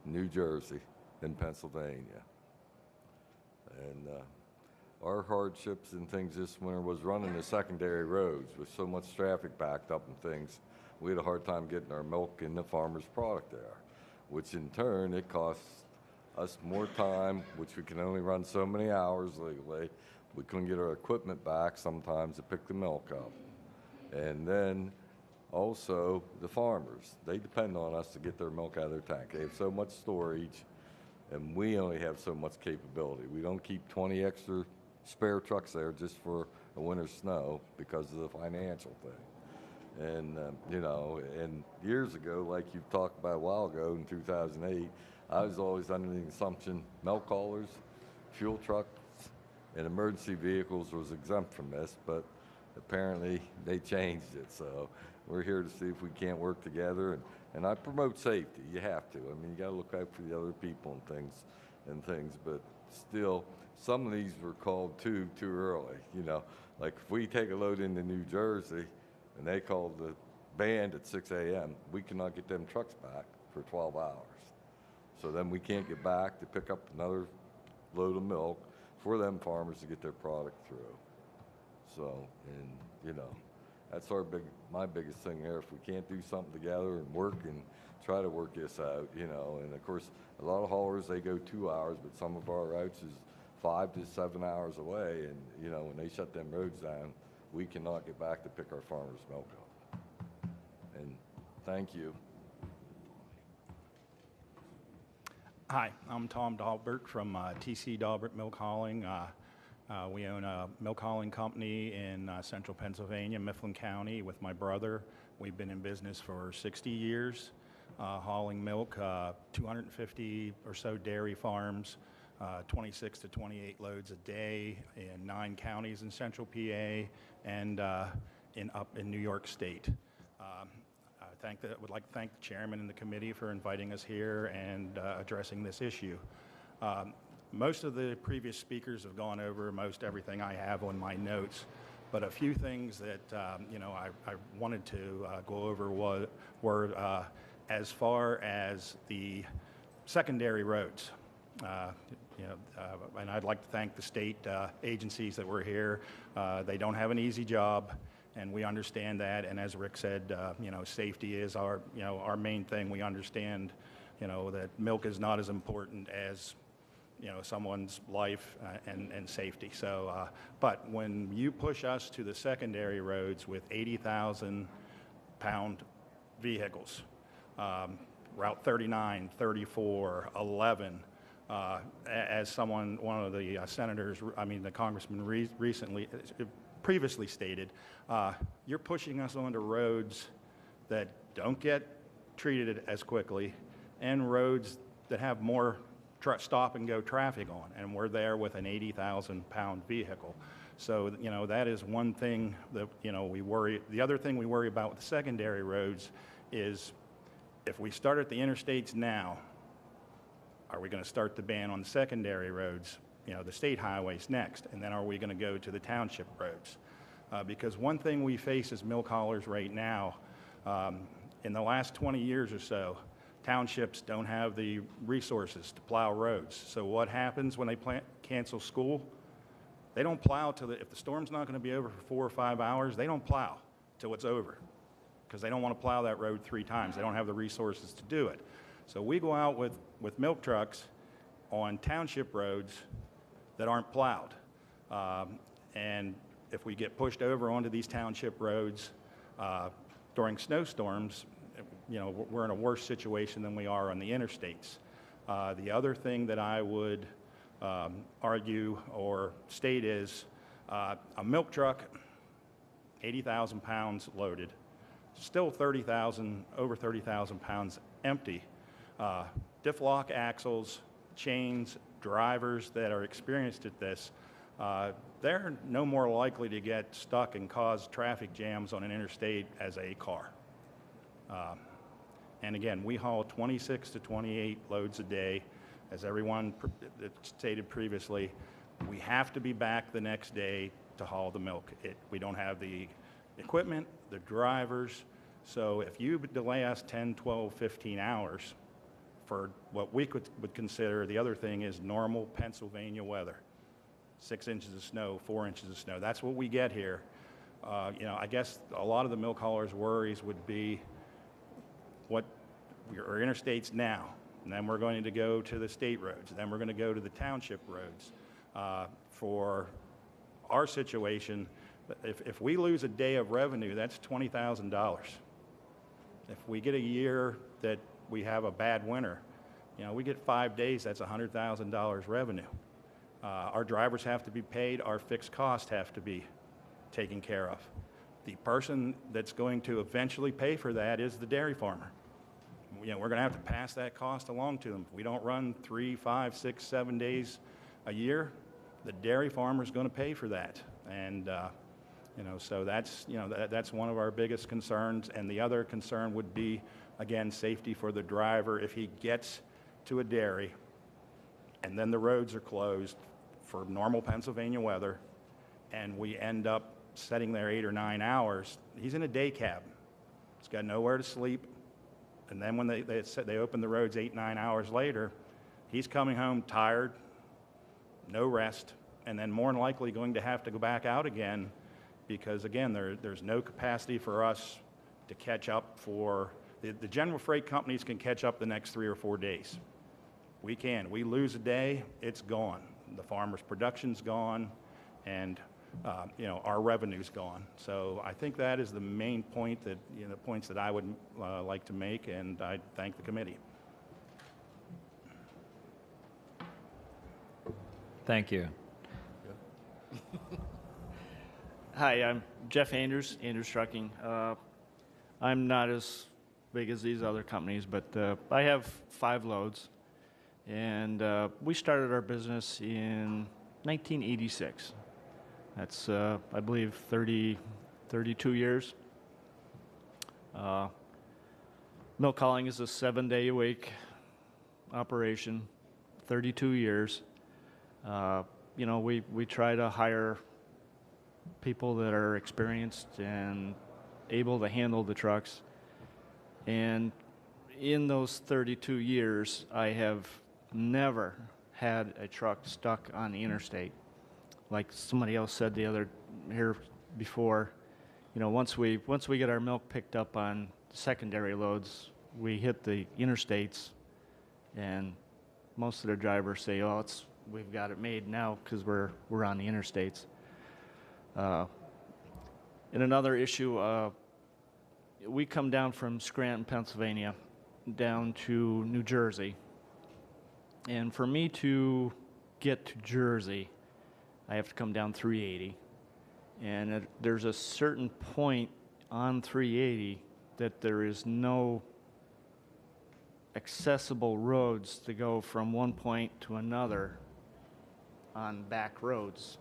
New Jersey, and Pennsylvania. And our hardships and things this winter was running the secondary roads with so much traffic backed up and things. We had a hard time getting our milk in the farmer's product there, which in turn, it costs us more time, which we can only run so many hours legally. We couldn't get our equipment back sometimes to pick the milk up. And then also the farmers, they depend on us to get their milk out of their tank. They have so much storage, and we only have so much capability. We don't keep 20 extra spare trucks there just for a winter snow because of the financial thing. And, and years ago, like you talked about a while ago in 2008, I was always under the assumption milk haulers, fuel trucks, and emergency vehicles was exempt from this, but apparently they changed it. So we're here to see if we can't work together. And I promote safety. You have to. I mean, you got to look out for the other people and things. But still, some of these were called too early. Like if we take a load into New Jersey and they call the band at 6 a.m., we cannot get them trucks back for 12 hours. So then we can't get back to pick up another load of milk for them farmers to get their product through. So, and that's my biggest thing there. If we can't do something together and work and try to work this out, and of course, a lot of haulers, they go 2 hours, but some of our routes is 5 to 7 hours away. And, when they shut them roads down, we cannot get back to pick our farmers' milk up. And thank you. Hi, I'm Tom Daubert from TC Daubert Milk Hauling. We own a milk hauling company in central Pennsylvania, Mifflin County, with my brother. We've been in business for 60 years, hauling milk, 250 or so dairy farms, 26 to 28 loads a day in 9 counties in central PA and up in New York State. I would like to thank the chairman and the committee for inviting us here and addressing this issue. Most of the previous speakers have gone over most everything I have on my notes, but a few things that I wanted to go over were as far as the secondary roads. And I'd like to thank the state agencies that were here. They don't have an easy job, and we understand that. And as Rick said, safety is our main thing. We understand, that milk is not as important as someone's life and safety. So, but when you push us to the secondary roads with 80,000 pound vehicles, Route 39, 34, 11, as one of the senators, the congressman previously stated, you're pushing us onto roads that don't get treated as quickly and roads that have more stop and go traffic on, and we're there with an 80,000 pound vehicle. So, that is one thing that, we worry. The other thing we worry about with the secondary roads is if we start at the interstates now, are we going to start the ban on the secondary roads, the state highways next, and then are we going to go to the township roads? Because one thing we face as milk haulers right now, in the last 20 years or so, townships don't have the resources to plow roads. So what happens when they cancel school? They don't plow till if the storm's not going to be over for 4 or 5 hours, they don't plow till it's over because they don't want to plow that road 3 times. They don't have the resources to do it. So we go out with milk trucks on township roads that aren't plowed. And if we get pushed over onto these township roads during snowstorms, you know, we're in a worse situation than we are on the interstates. The other thing that I would argue or state is a milk truck, 80,000 pounds loaded, still over 30,000 pounds empty. Diff lock axles, chains, drivers that are experienced at this, they're no more likely to get stuck and cause traffic jams on an interstate as a car. And again, we haul 26 to 28 loads a day. As everyone stated previously, we have to be back the next day to haul the milk. We don't have the equipment, the drivers. So if you delay us 10, 12, 15 hours for what we would consider, the other thing is normal Pennsylvania weather. 6 inches of snow, 4 inches of snow. That's what we get here. You know, I guess a lot of the milk haulers' worries would be what we're interstates now, and then we're going to go to the state roads, then we're going to go to the township roads. For our situation, if we lose a day of revenue, that's $20,000. If we get a year that we have a bad winter, you know, we get 5 days, that's $100,000 revenue. Our drivers have to be paid, our fixed costs have to be taken care of. The person that's going to eventually pay for that is the dairy farmer. You know, we're going to have to pass that cost along to them. If we don't run 3, 5, 6, 7 days a year, the dairy farmer is going to pay for that. And, you know, so that's, you know, that's one of our biggest concerns. And the other concern would be, again, safety for the driver. If he gets to a dairy and then the roads are closed for normal Pennsylvania weather and we end up sitting there 8 or 9 hours, he's in a day cab. He's got nowhere to sleep. And then when they open the roads 8, 9 hours later, he's coming home tired, no rest, and then more than likely going to have to go back out again because, again, there's no capacity for us to catch up for the general freight companies can catch up the next 3 or 4 days. We can. We lose a day, it's gone. The farmer's production's gone, and you know, our revenue's gone. So I think that is the main point that, you know, points that I would like to make, and I thank the committee. Thank you. Hi, I'm Jeff Andrews, Andrews Trucking. I'm not as big as these other companies, but I have 5 loads, and we started our business in 1986. That's, I believe, 32 years. Milk hauling is a 7-day-a-week operation, 32 years. You know, we try to hire people that are experienced and able to handle the trucks. And in those 32 years, I have never had a truck stuck on the interstate. Like somebody else said here before, you know, once we get our milk picked up on secondary loads, we hit the interstates, and most of the drivers say, "Oh, we've got it made now because we're on the interstates." And another issue, we come down from Scranton, Pennsylvania, down to New Jersey, and for me to get to Jersey, I have to come down 380, and there's a certain point on 380 that there is no accessible roads to go from one point to another on back roads,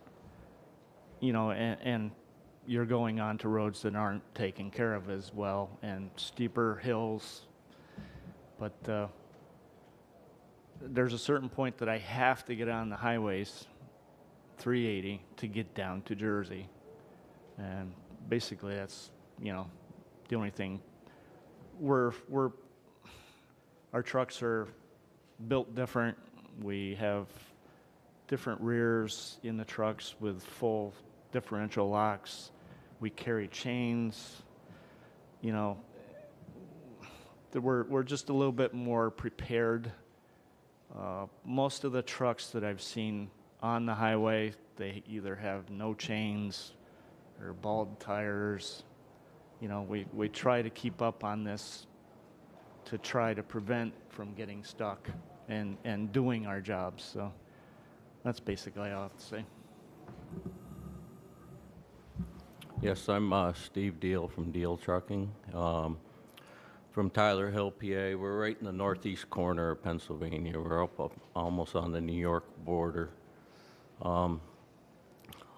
you know, and you're going on to roads that aren't taken care of as well, and steeper hills. But there's a certain point that I have to get on the highways, 380, to get down to Jersey. And basically that's, you know, the only thing. We're our trucks are built different. We have different rears in the trucks with full differential locks. We carry chains. You know, we're just a little bit more prepared. Most of the trucks that I've seen on the highway, they either have no chains or bald tires. You know, we try to keep up on this to try to prevent from getting stuck and doing our jobs. So that's basically all I have to say. Yes, I'm Steve Deal from Deal Trucking. From Tyler Hill, PA. We're right in the northeast corner of Pennsylvania. We're up almost on the New York border. I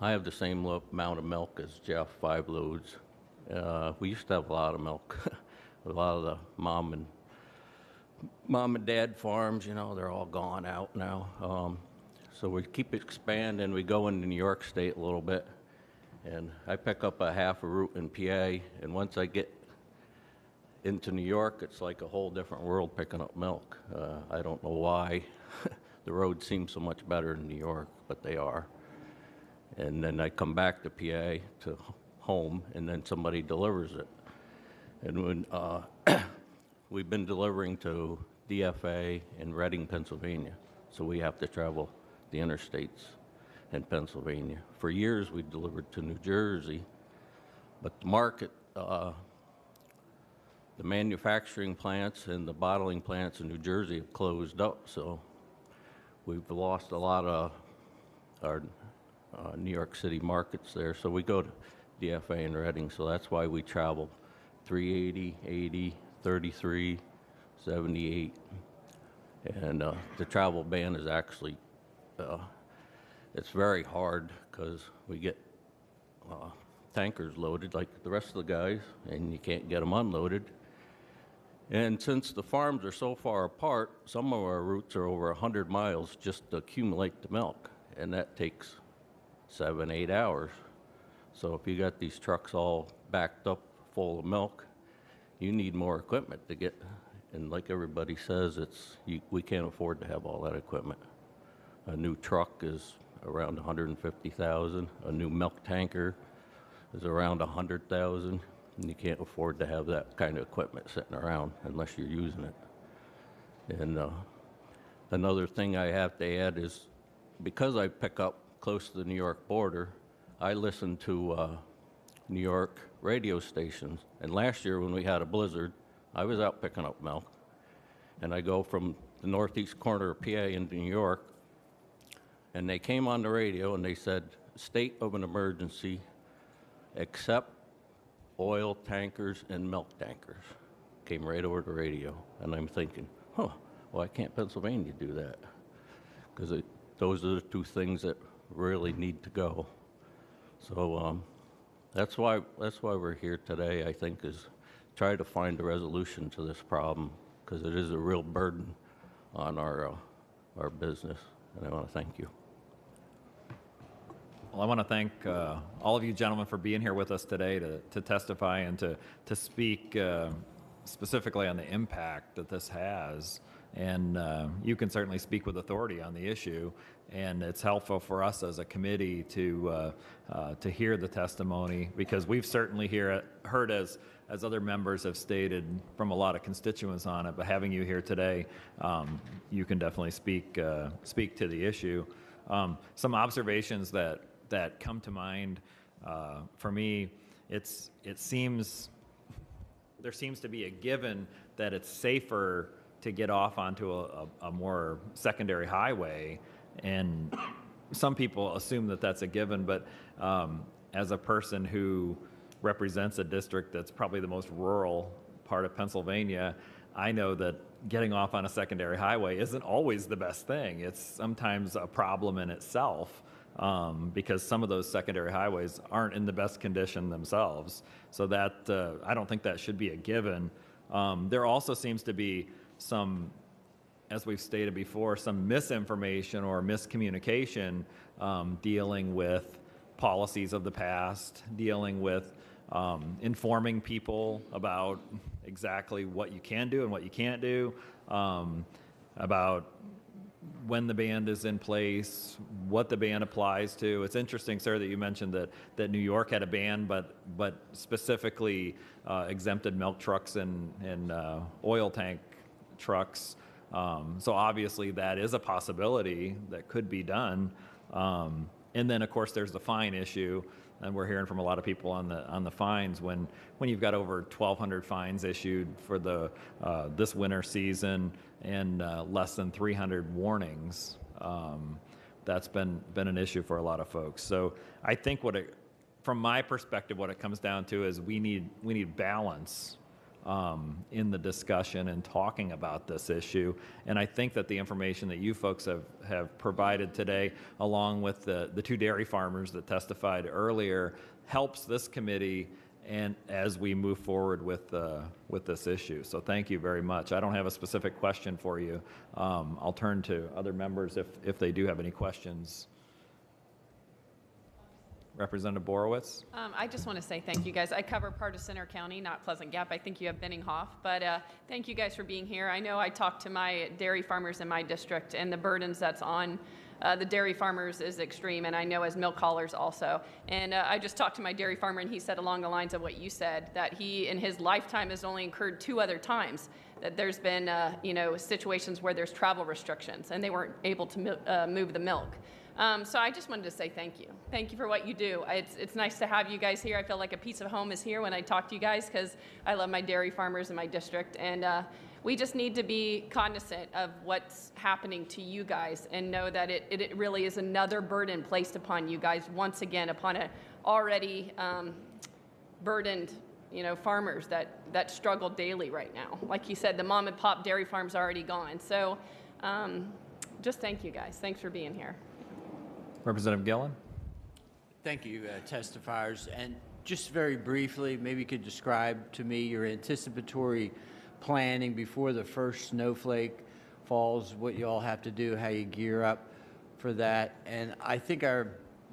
have the same amount of milk as Jeff, 5 loads. We used to have a lot of milk. A lot of the mom and dad farms, you know, they're all gone out now. So we keep expanding. We go into New York State a little bit. And I pick up a half a route in PA, and once I get into New York, it's like a whole different world picking up milk. I don't know why. The roads seem so much better in New York, but they are. And then I come back to PA, to home, and then somebody delivers it. And when we've been delivering to DFA in Reading, Pennsylvania, so we have to travel the interstates in Pennsylvania. For years, we delivered to New Jersey, but the market, the manufacturing plants and the bottling plants in New Jersey have closed up, so we've lost a lot of our New York City markets there. So we go to DFA in Reading, so that's why we travel 380, 80, 33, 78. And the travel ban is actually, it's very hard because we get tankers loaded like the rest of the guys, and you can't get them unloaded. And since the farms are so far apart, some of our routes are over 100 miles just to accumulate the milk, and that takes 7, 8 hours. So if you got these trucks all backed up full of milk, you need more equipment to get, and like everybody says, we can't afford to have all that equipment. A new truck is around $150,000. A new milk tanker is around $100,000, and you can't afford to have that kind of equipment sitting around unless you're using it. And another thing I have to add is, because I pick up close to the New York border, I listen to New York radio stations. And last year when we had a blizzard, I was out picking up milk, and I go from the northeast corner of PA into New York, and they came on the radio and they said, state of an emergency, except oil tankers and milk tankers. Came right over the radio. And I'm thinking, why can't Pennsylvania do that? Because those are the two things that really need to go. So that's why we're here today, I think, is try to find a resolution to this problem, because it is a real burden on our business. And I want to thank you. Well, I want to thank all of you gentlemen for being here with us today to testify and to speak specifically on the impact that this has. And you can certainly speak with authority on the issue, and it's helpful for us as a committee to hear the testimony, because we've certainly heard, as other members have stated, from a lot of constituents on it. But having you here today, you can definitely speak to the issue. Some observations that come to mind for me, there seems to be a given that it's safer to get off onto a more secondary highway, and some people assume that that's a given, but as a person who represents a district that's probably the most rural part of Pennsylvania, I know that getting off on a secondary highway isn't always the best thing. It's sometimes a problem in itself, because some of those secondary highways aren't in the best condition themselves. So that I don't think that should be a given. There also seems to be some, as we've stated before, some misinformation or miscommunication dealing with policies of the past, dealing with informing people about exactly what you can do and what you can't do, about when the ban is in place, what the ban applies to. It's interesting, sir, that you mentioned that New York had a ban, but specifically exempted milk trucks and oil tank trucks. So obviously that is a possibility that could be done. And then of course there's the fine issue, and we're hearing from a lot of people on the fines when you've got over 1,200 fines issued for this winter season and less than 300 warnings. That's been an issue for a lot of folks. So I think from my perspective, what it comes down to is we need balance in the discussion and talking about this issue. And I think that the information that you folks have provided today, along with the two dairy farmers that testified earlier, helps this committee and as we move forward with this issue. So thank you very much. I don't have a specific question for you. I'll turn to other members if they do have any questions. Representative Borowitz. I just want to say thank you guys. I cover part of Center County, not Pleasant Gap. I think you have Benninghoff, but thank you guys for being here. I know I talked to my dairy farmers in my district, and the burdens that's on the dairy farmers is extreme, and I know as milk haulers also. And I just talked to my dairy farmer, and he said along the lines of what you said, that he in his lifetime has only incurred 2 other times that there's been situations where there's travel restrictions and they weren't able to move the milk. So I just wanted to say thank you. Thank you for what you do. It's nice to have you guys here. I feel like a piece of home is here when I talk to you guys because I love my dairy farmers in my district. And we just need to be cognizant of what's happening to you guys and know that it really is another burden placed upon you guys once again upon an already burdened farmers that struggle daily right now. Like you said, the mom and pop dairy farm's already gone. So just thank you guys. Thanks for being here. Representative Gillen. Thank you, testifiers. And just very briefly, maybe you could describe to me your anticipatory planning before the first snowflake falls, what you all have to do, how you gear up for that. And I think I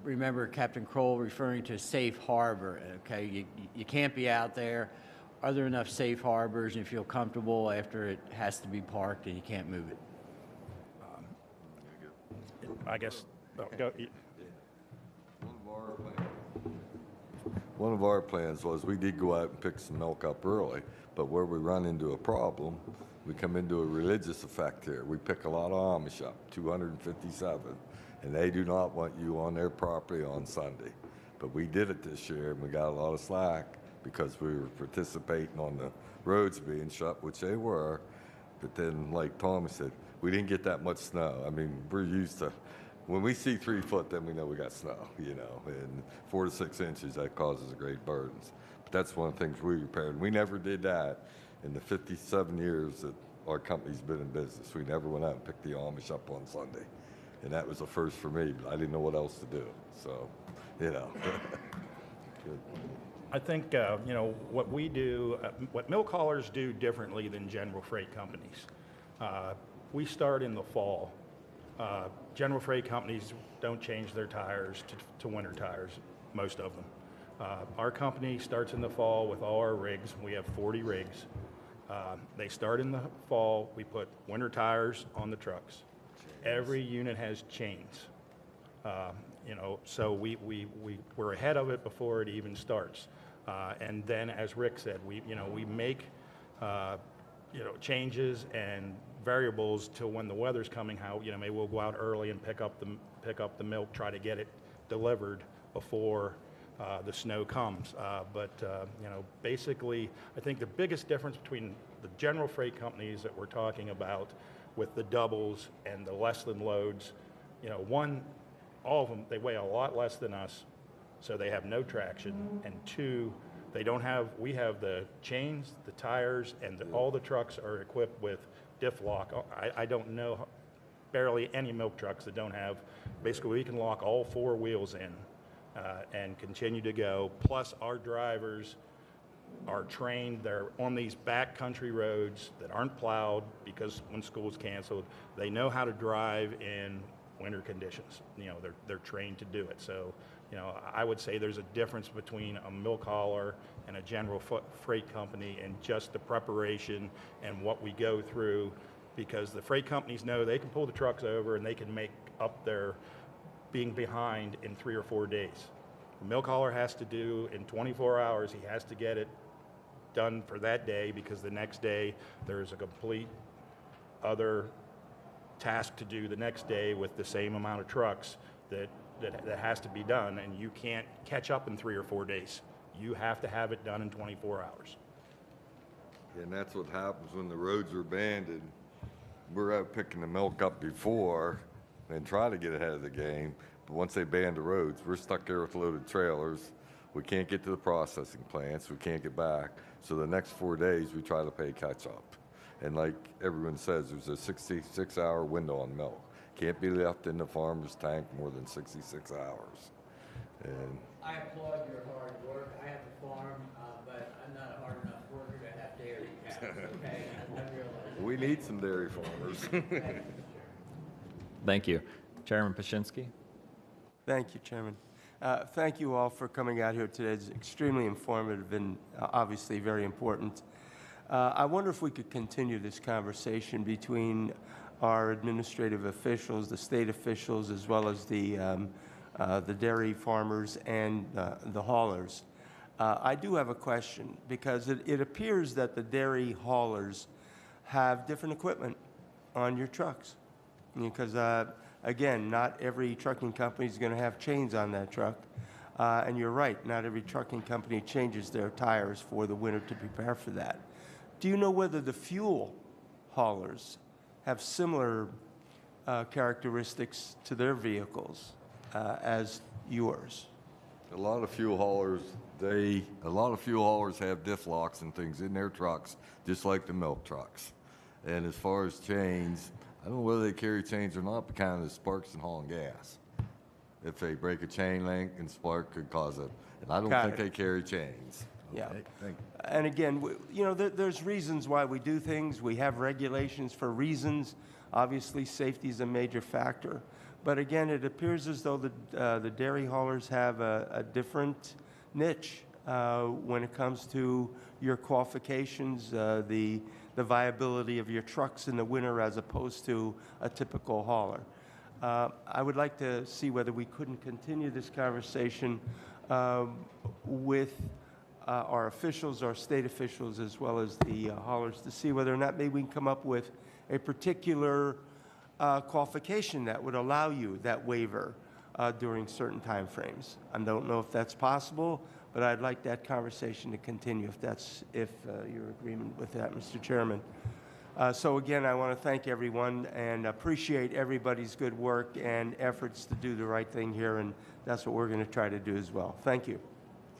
remember Captain Kroll referring to safe harbor. Okay, you can't be out there. Are there enough safe harbors and you feel comfortable after it has to be parked and you can't move it? I guess. Go. One of our plans was we did go out and pick some milk up early, but where we run into a problem, we come into a religious effect here. We pick a lot of Amish up, 257, and they do not want you on their property on Sunday. But we did it this year, and we got a lot of slack because we were participating on the roads being shut, which they were. But then, like Tommy said, we didn't get that much snow. I mean, we're used to, when we see 3 foot, then we know we got snow, and 4 to 6 inches, that causes great burdens. But that's one of the things we repaired. We never did that in the 57 years that our company's been in business. We never went out and picked the Amish up on Sunday. And that was a first for me, but I didn't know what else to do. So, Good. I think, what we do, what milk haulers do differently than general freight companies. We start in the fall. General freight companies don't change their tires to winter tires, most of them. Our company starts in the fall with all our rigs. We have 40 rigs. They start in the fall. We put winter tires on the trucks. Every unit has chains. So we're ahead of it before it even starts. And then, as Rick said, we make changes and variables to when the weather's coming. Maybe we'll go out early and pick up the milk, try to get it delivered before the snow comes. Basically, I think the biggest difference between the general freight companies that we're talking about with the doubles and the less than loads, one, all of them, they weigh a lot less than us, so they have no traction. And two, we have the chains, the tires, and all the trucks are equipped with diff lock. I don't know barely any milk trucks that don't have. Basically, we can lock all 4 wheels in and continue to go. Plus, our drivers are trained. They're on these backcountry roads that aren't plowed because when school's canceled, they know how to drive in winter conditions. They're trained to do it. So You know, I would say there's a difference between a milk hauler and a general freight company and just the preparation and what we go through, because the freight companies know they can pull the trucks over and they can make up their being behind in 3 or 4 days. The milk hauler has to do in 24 hours, he has to get it done for that day, because the next day there's a complete other task to do the next day with the same amount of trucks that has to be done, and you can't catch up in 3 or 4 days. You have to have it done in 24 hours. And that's what happens when the roads are abandoned. We're out picking the milk up before and trying to get ahead of the game, but once they ban the roads, we're stuck there with loaded trailers. We can't get to the processing plants, we can't get back. So the next 4 days, we try to play catch up. And like everyone says, there's a 66-hour window on milk. Can't be left in the farmer's tank more than 66 hours. And I applaud your hard work. I have a farm, but I'm not a hard enough worker to have dairy cows, okay? I realize. we need some dairy farmers. Thank you. Chairman Pashinsky. Thank you, Chairman. Thank you all for coming out here today. It's extremely informative and obviously very important. I wonder if we could continue this conversation between our administrative officials, the state officials, as well as the dairy farmers and the haulers. I do have a question, because it appears that the dairy haulers have different equipment on your trucks. Because, again, not every trucking company is going to have chains on that truck. And you're right, not every trucking company changes their tires for the winter to prepare for that. Do you know whether the fuel haulers have similar characteristics to their vehicles as yours? A lot of fuel haulers have diff locks and things in their trucks, just like the milk trucks. And as far as chains, I don't know whether they carry chains or not, but kind of sparks and hauling gas. If they break a chain link, and spark could cause it. And I don't think they carry chains. Yeah. Okay, thank you. And again, you know, there's reasons why we do things. We have regulations for reasons. Obviously, safety is a major factor. But again, it appears as though the dairy haulers have a different niche when it comes to your qualifications, the viability of your trucks in the winter as opposed to a typical hauler. I would like to see whether we couldn't continue this conversation with our officials, our state officials, as well as the haulers, to see whether or not maybe we can come up with a particular qualification that would allow you that waiver during certain time frames. I don't know if that's possible, but I'd like that conversation to continue if you're in agreement with that, Mr. Chairman. So again, I want to thank everyone and appreciate everybody's good work and efforts to do the right thing here, and that's what we're going to try to do as well. Thank you.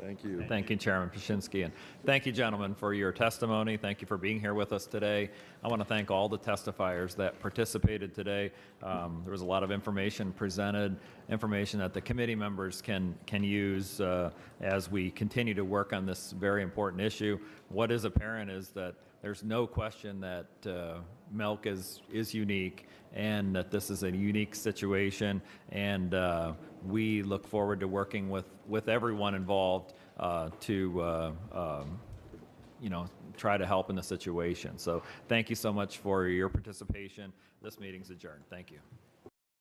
Thank you. Thank you, Chairman Pashinsky, and thank you, gentlemen, for your testimony. Thank you for being here with us today. I want to thank all the testifiers that participated today. There was a lot of information presented, information that the committee members can use as we continue to work on this very important issue. What is apparent is that there's no question that milk is unique and that this is a unique situation, and we look forward to working with everyone involved to try to help in the situation. So thank you so much for your participation. This meeting's adjourned. Thank you.